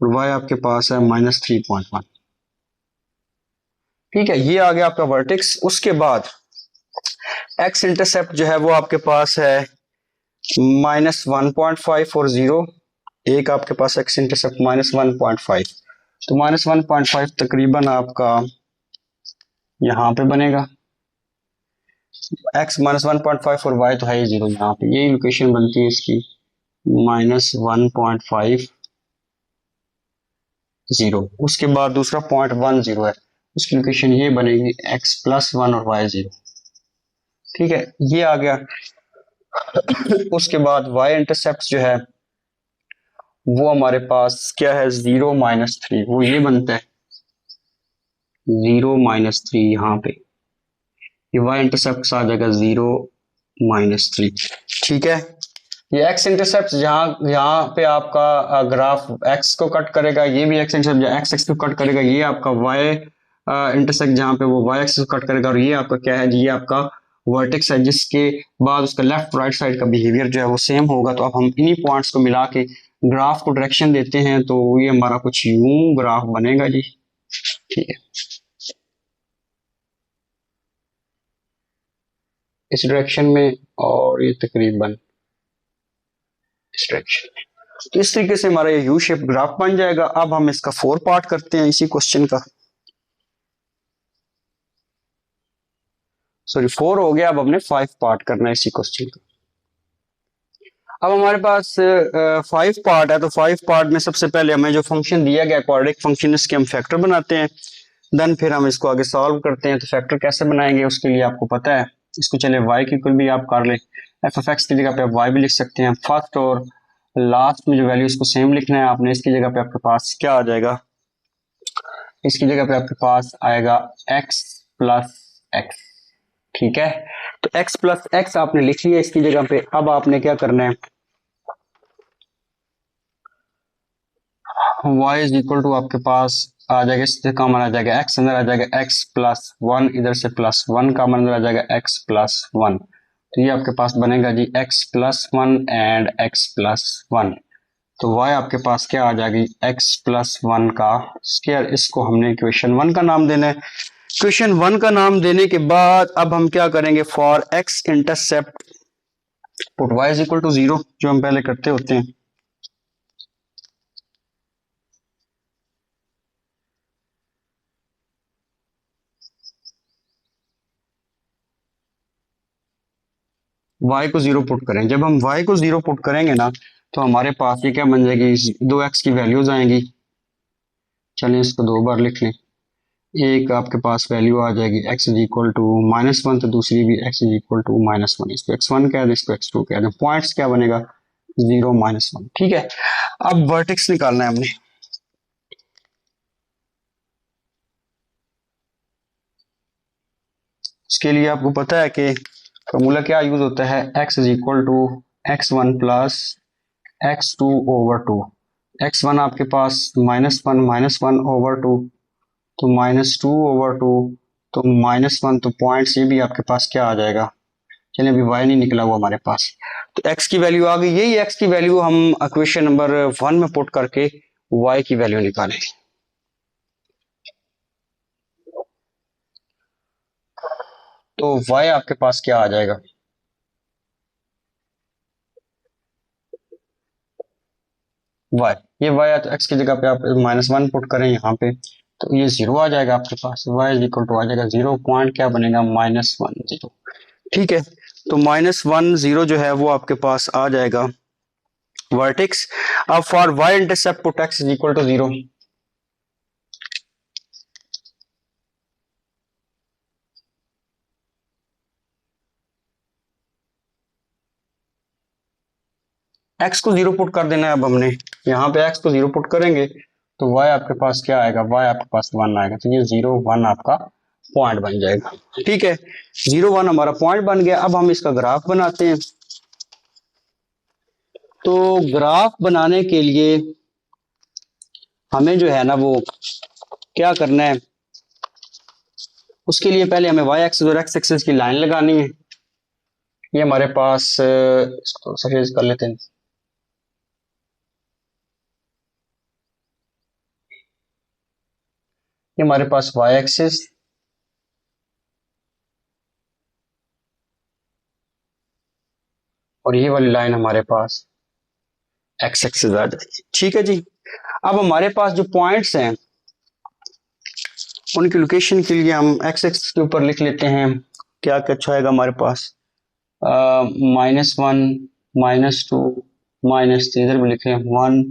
और वाई आपके पास है -3.1। ठीक है, ये आ गया आपका वर्टेक्स। उसके बाद एक्स इंटरसेप्ट जो है वो आपके पास है -1.5 और 0। एक आपके पास एक्स इंटरसेप्ट -1.5, तो -1.5 तकरीबन आपका यहाँ पे बनेगा। एक्स -1.5 और वाई तो है ही 0, यहाँ पे यही लोकेशन बनती है इसकी, -1.5, 0। उसके बाद दूसरा पॉइंट 1, 0 है, उसकी लोकेशन ये बनेगी x+1 और y0। ठीक है, ये आ गया। उसके बाद y इंटरसेप्ट जो है वो हमारे पास क्या है? 0, -3, वो ये बनता है 0, -3। यहाँ पे ये y इंटरसेप्ट आ जाएगा 0, -3। ठीक है, ये x इंटरसेप्ट जहाँ यहाँ पे आपका ग्राफ x को कट करेगा, ये भी x इंटरसेप्ट x एक्स को कट करेगा, ये आपका y इंटरसेक्ट जहाँ पे वो y एक्सिस को कट करेगा, और ये आपका क्या है? ये आपका वर्टेक्स है, जिसके बाद उसका लेफ्ट राइट साइड का बिहेवियर जो है वो सेम होगा। तो अब हम इन्हीं पॉइंट्स को मिला के ग्राफ को डायरेक्शन देते हैं, तो ये हमारा कुछ यूं ग्राफ बनेगा जी। ठीक है, इस डायरेक्शन में, और ये तकरीबन इस डायरेक्शन में। तो इस तरीके से हमारा ये यू शेप ग्राफ बन जाएगा। अब हम इसका 4 पार्ट करते हैं इसी क्वेश्चन का, सॉरी 4 हो गया, अब हमने 5 पार्ट करना है इसी क्वेश्चन का। अब हमारे पास 5 पार्ट है, तो 5 पार्ट में सबसे पहले हमें जो फंक्शन दिया गया क्वाड्रेटिक फंक्शन, इसके हम फैक्टर बनाते हैं, देन फिर हम इसको आगे सॉल्व करते हैं। तो फैक्टर कैसे बनाएंगे उसके लिए आपको पता है, इसको चले y की कोई भी आप कर ले, f(x) की जगह पे आप y भी लिख सकते हैं। फर्स्ट और लास्ट में जो वैल्यू इसको सेम लिखना है आपने। इसकी जगह पे आपके पास क्या आ जाएगा? इसकी जगह पे आपके पास आएगा x+x। ठीक है, तो x+x आपने लिख लिया इसकी जगह पे। अब आपने क्या करना है? y इज इक्वल टू आपके पास आ जाएगा, इससे कॉमन आ जाएगा x, अंदर आ जाएगा x+1, इधर से +1 कॉमन अंदर आ जाएगा x+1। तो ये आपके पास बनेगा जी x+1 एंड x+1। तो y आपके पास क्या आ जाएगी? x+1 का स्क्वायर। इसको हमने इक्वेशन 1 का नाम देना है। इक्वेशन 1 का नाम देने के बाद अब हम क्या करेंगे? For x intercept put y is equal to 0, जो हम पहले करते होते हैं। y को 0 पुट करें। जब हम y को 0 पुट करेंगे ना, तो हमारे पास ये क्या बन जाएगी? 2x की वैल्यूज आएंगी। चलिए इसको 2 बार लिख लें। एक आपके पास वैल्यू आ जाएगी x इज इक्वल टू -1, तो दूसरी भी x इज इक्वल टू -1। इसको x1 कह दें, इसको x2 कह दें। पॉइंट्स क्या बनेगा? 0, -1। ठीक है, अब वर्टेक्स निकालना है हमने। इसके लिए आपको पता है कि फॉर्मूला क्या यूज होता है, x is equal to x1 plus x2 over two. x1 आपके पास -1 ओवर टू, तो -2 ओवर टू, तो -1, तो पॉइंट्स ये भी आपके पास क्या आ जाएगा, चलिए अभी y नहीं निकला हुआ हमारे पास, तो x की वैल्यू आ गई। यही x की वैल्यू हम इक्वेशन नंबर 1 में पुट करके y की वैल्यू निकालें। तो y आपके पास क्या आ जाएगा, y, ये y तो x की जगह पे आप -1 पुट करें यहाँ पे, तो ये 0 आ जाएगा आपके पास, y इज इक्वल टू आ जाएगा 0 पॉइंट क्या बनेगा, -1 0। ठीक है, तो -1 0 जो है वो आपके पास आ जाएगा वर्टेक्स। अब for y intercept put x is equal to 0। x को 0 पुट कर देना है। अब हमने यहाँ पे x को 0 पुट करेंगे तो y आपके पास क्या आएगा, y आपके पास 1 आएगा, तो ये 0 1 आपका पॉइंट बन जाएगा। ठीक है, 0 1 हमारा पॉइंट बन गया। अब हम इसका ग्राफ बनाते हैं। तो ग्राफ बनाने के लिए हमें जो है ना वो क्या करना है, उसके लिए पहले हमें y एक्सिस और x एक्सिस की लाइन लगानी है। ये हमारे पास इसको सफेद कर लेते हैं। ये हमारे पास y एक्सिस और ये वाली लाइन हमारे पास x एक्सिस आ जाएगी। ठीक है जी। अब हमारे पास जो पॉइंट्स हैं उनकी लोकेशन के लिए हम x एक्सिस के ऊपर लिख लेते हैं क्या क्या अच्छा आएगा हमारे पास, -1 -2 -3, इधर भी लिखे 1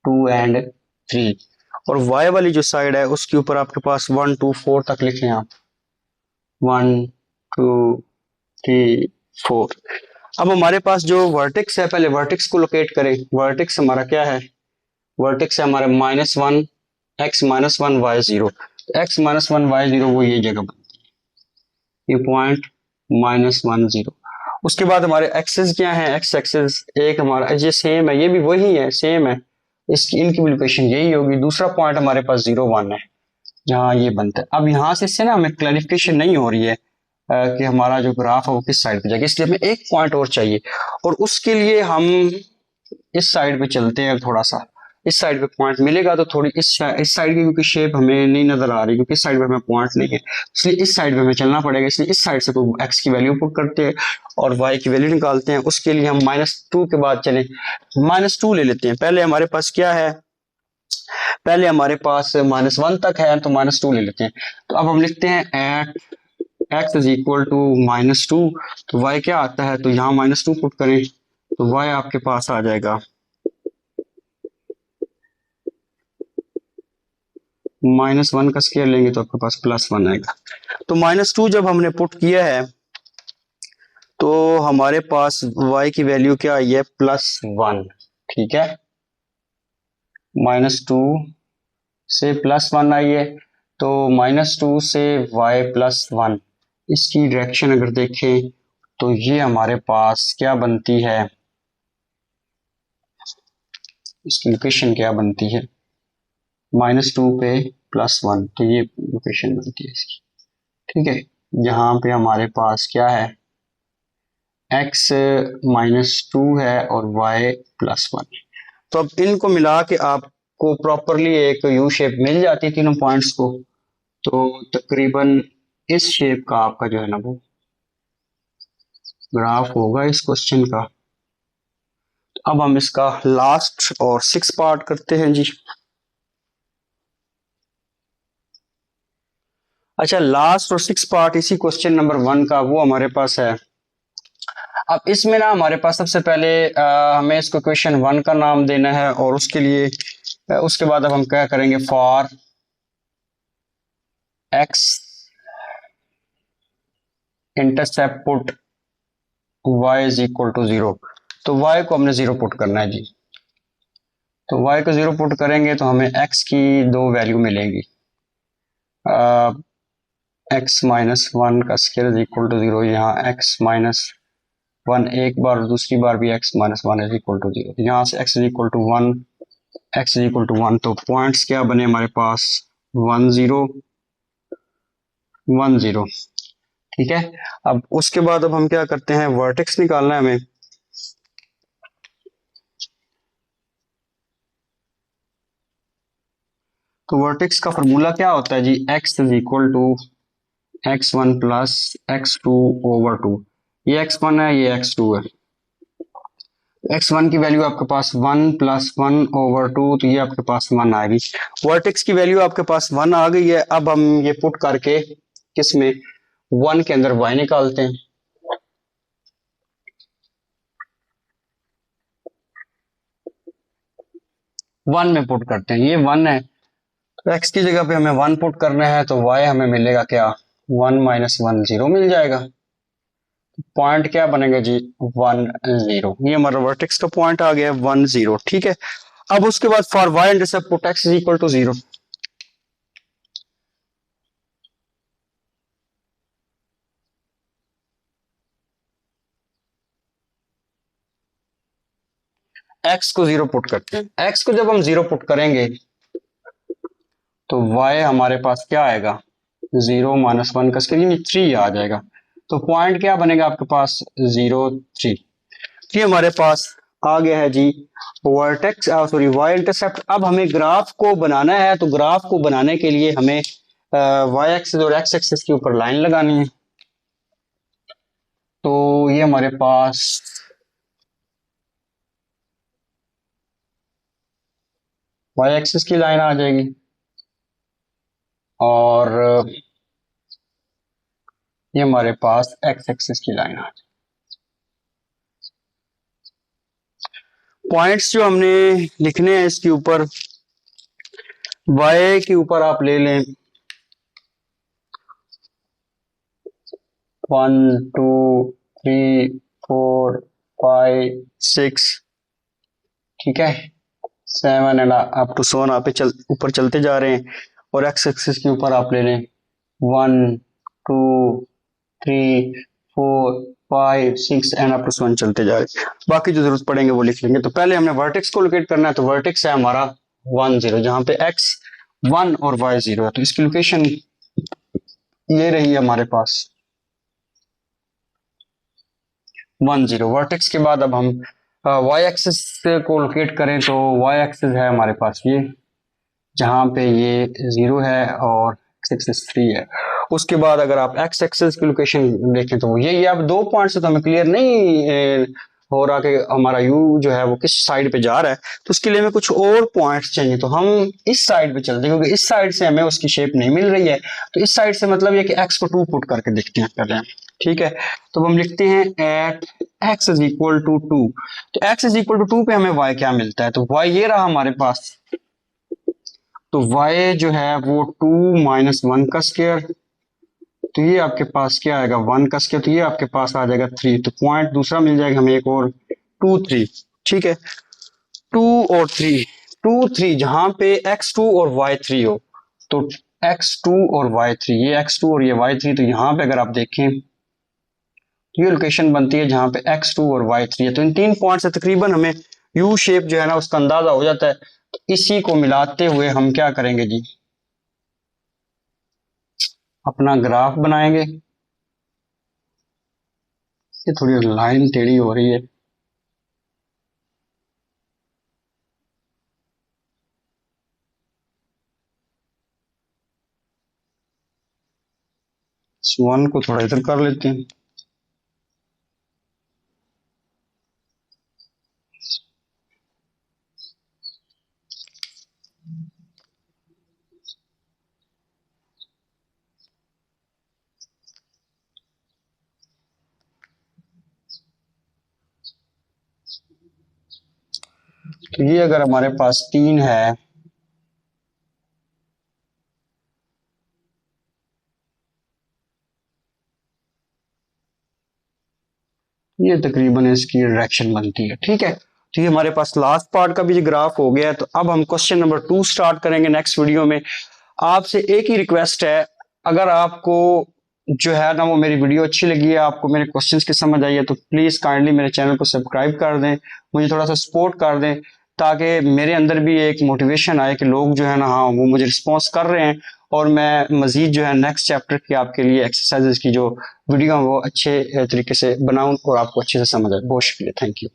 2 एंड 3, और y वाली जो साइड है उसके ऊपर आपके पास 1 2 4 तक लिखे हैं आप, 1 2 3 4। अब हमारे पास जो वर्टेक्स है, पहले वर्टेक्स को लोकेट करें। वर्टेक्स हमारा क्या है, वर्टेक्स है हमारा -1 x -1 y0, x -1 y0 वो ये जगह बनती है, ये पॉइंट -1 0। उसके बाद हमारे एक्सेस क्या है, एक्स एक्सेस एक हमारा ये सेम है, ये भी वही है, सेम है, इसकी इनकी लोकेशन यही होगी। दूसरा पॉइंट हमारे पास 0 1 है जहाँ ये बनता है। अब यहाँ से इससे ना हमें क्लैरिफिकेशन नहीं हो रही है कि हमारा जो ग्राफ है वो किस साइड पे जाएगा, इसलिए हमें एक पॉइंट और चाहिए, और उसके लिए हम इस साइड पे चलते हैं थोड़ा सा। इस साइड पे पॉइंट मिलेगा तो थोड़ी इस साइड की क्योंकि शेप हमें नहीं नजर आ रही, क्योंकि इस साइड पे हमें पॉइंट नहीं है, इसलिए इस साइड पे हमें चलना पड़ेगा। इसलिए इस साइड से कोई एक्स की वैल्यू पुट करते हैं और वाई की वैल्यू निकालते हैं। उसके लिए हम -2 के बाद चले, -2 ले लेते हैं। पहले हमारे पास क्या है, पहले हमारे पास -1 तक है, तो -2 ले लेते हैं। तो अब हम लिखते हैं at x is equal to -2, तो y क्या आता है, तो यहाँ -2 पुट करें तो y आपके पास आ जाएगा -1 का स्क्वायर लेंगे तो आपके पास +1 आएगा। तो -2 जब हमने पुट किया है तो हमारे पास y की वैल्यू क्या आई है, +1। ठीक है, -2 से +1 आई है, तो -2 से y +1, इसकी डायरेक्शन अगर देखें तो ये हमारे पास क्या बनती है, इसकी लोकेशन क्या बनती है, -2 पे +1, तो ये लोकेशन बनती है इसकी। ठीक है, यहाँ पे हमारे पास क्या है, x -2 है और y +1। तो अब इनको मिला के आपको प्रॉपरली एक यू शेप मिल जाती है तीनों पॉइंट्स को। तो तकरीबन इस शेप का आपका जो है ना वो ग्राफ होगा इस क्वेश्चन का। अब हम इसका लास्ट और 6 पार्ट करते हैं जी। अच्छा, लास्ट और 6 पार्ट इसी क्वेश्चन नंबर 1 का वो हमारे पास है। अब इसमें ना हमारे पास सबसे पहले हमें इसको क्वेश्चन 1 का नाम देना है, और उसके लिए उसके बाद अब हम क्या करेंगे, for x intercept put y is equal to 0, तो y को हमने 0 पुट करना है जी। तो y को 0 पुट करेंगे तो हमें x की दो वैल्यू मिलेंगी, x माइनस वन का square is equal to zero. यहाँ x माइनस वन एक बार, दूसरी बार भी x minus one is equal to zero. यहाँ से x is equal to one, x is equal to one. तो पॉइंट्स क्या बने हमारे पास, 1 0 1 0। ठीक है, अब उसके बाद अब हम क्या करते हैं, वर्टेक्स निकालना है हमें। तो वर्टेक्स का फॉर्मूला क्या होता है जी, x is equal to x1 plus x2 over two. ये x1 है, ये x2 है। x1 की वैल्यू आपके पास 1 प्लस 1 ओवर टू, तो ये आपके पास 1 आएगी। वर्टेक्स की वैल्यू आपके पास 1 आ गई है। अब हम ये पुट करके किसमें, 1 के अंदर y निकालते हैं। वन में पुट करते हैं, ये 1 है तो x की जगह पे हमें 1 पुट करना है, तो y हमें मिलेगा क्या, 1 माइनस 1 0 मिल जाएगा। पॉइंट क्या बनेगा जी, 1 0। ये हमारा वर्टेक्स का पॉइंट आ गया 1 0। ठीक है, अब उसके बाद for y intercept put x is equal to 0। x को 0 पुट करते हैं। x को जब हम 0 पुट करेंगे तो y हमारे पास क्या आएगा, 0 माइनस 1 का स्क्वायर 3 आ जाएगा। तो पॉइंट क्या बनेगा आपके पास, 0 3। ये हमारे पास आ गया है जी वर्टेक्स, सॉरी y इंटरसेप्ट। अब हमें ग्राफ को बनाना है, तो ग्राफ को बनाने के लिए हमें y एक्सिस और x एक्सिस के ऊपर लाइन लगानी है। तो ये हमारे पास y एक्सिस की लाइन आ जाएगी और ये हमारे पास x एक्सिस की लाइन आ जाएगी। पॉइंट्स जो हमने लिखने हैं इसके ऊपर, y के ऊपर आप ले लें 1 2 3 4 5 6, ठीक है, 7 एंड अप टू 7 आप ऊपर चलते जा रहे हैं। और x एक्सिस के ऊपर आप ले लें 1 2 3 4 5 6 एंड अप टू 7 चलते जा रहे हैं। बाकी जो जरूरत पड़ेंगे वो लिख लेंगे। तो पहले हमने वर्टेक्स को लोकेट करना है, तो वर्टेक्स है हमारा 1 0, जहां पे x 1 और y 0 है। तो इसकी लोकेशन ये रही है हमारे पास 1 0। वर्टेक्स के बाद अब हम y एक्सिस को लोकेट करें, तो y एक्सिस है हमारे पास ये, जहां पे ये 0 है और x एक्सिस 3 है। उसके बाद अगर आप x एक्सिस की लोकेशन देखें तो ये अब 2 पॉइंट से तो हमें क्लियर नहीं हो रहा कि हमारा u जो है वो किस साइड पे जा रहा है। तो उसके लिए हमें कुछ और पॉइंट्स चाहिए, तो हम इस साइड पे चलते हैं, क्योंकि इस साइड से हमें उसकी शेप नहीं मिल रही है। तो इस साइड से मतलब ये कि x को 2 पुट करके देखते हैं पहले, ठीक है। तो हम लिखते हैं at x is equal to 2। तो x इज इक्वल टू 2 पे हमें y क्या मिलता है, तो y ये रहा हमारे पास। तो y जो है वो 2 माइनस 1 का स्क्वायर, तो ये आपके पास क्या आएगा, 1 का स्क्वायर, तो ये आपके पास आ जाएगा 3। तो पॉइंट दूसरा मिल जाएगा हमें एक और 2 3, ठीक है, 2 और 3, 2 3 जहां पे x2 और y3 हो। तो x2 और y3, ये x2 और ये y3, तो यहाँ पे अगर आप देखें ये लोकेशन बनती है जहां पे x2 और y3 है। तो इन 3 पॉइंट से तकरीबन हमें u शेप जो है ना उसका अंदाजा हो जाता है। तो इसी को मिलाते हुए हम क्या करेंगे जी, अपना ग्राफ बनाएंगे। ये थोड़ी लाइन टेढ़ी हो रही है, इस 1 को थोड़ा इधर कर लेते हैं। तो ये अगर हमारे पास 3 है, ये तकरीबन इसकी डायरेक्शन बनती है, ठीक है। तो ये हमारे पास लास्ट पार्ट का भी ग्राफ हो गया है। तो अब हम क्वेश्चन नंबर 2 स्टार्ट करेंगे नेक्स्ट वीडियो में। आपसे एक ही रिक्वेस्ट है, अगर आपको जो है ना वो मेरी वीडियो अच्छी लगी है, आपको मेरे क्वेश्चंस की समझ आई है, तो प्लीज काइंडली मेरे चैनल को सब्सक्राइब कर दें, मुझे थोड़ा सा सपोर्ट कर दें, ताकि मेरे अंदर भी एक मोटिवेशन आए कि लोग जो है ना हाँ वो मुझे रिस्पॉन्स कर रहे हैं, और मैं मजीद जो है नेक्स्ट चैप्टर की आपके लिए एक्सरसाइजेस की जो वीडियो है वो अच्छे तरीके से बनाऊं और आपको अच्छे से समझ आए। बहुत शुक्रिया, थैंक यू।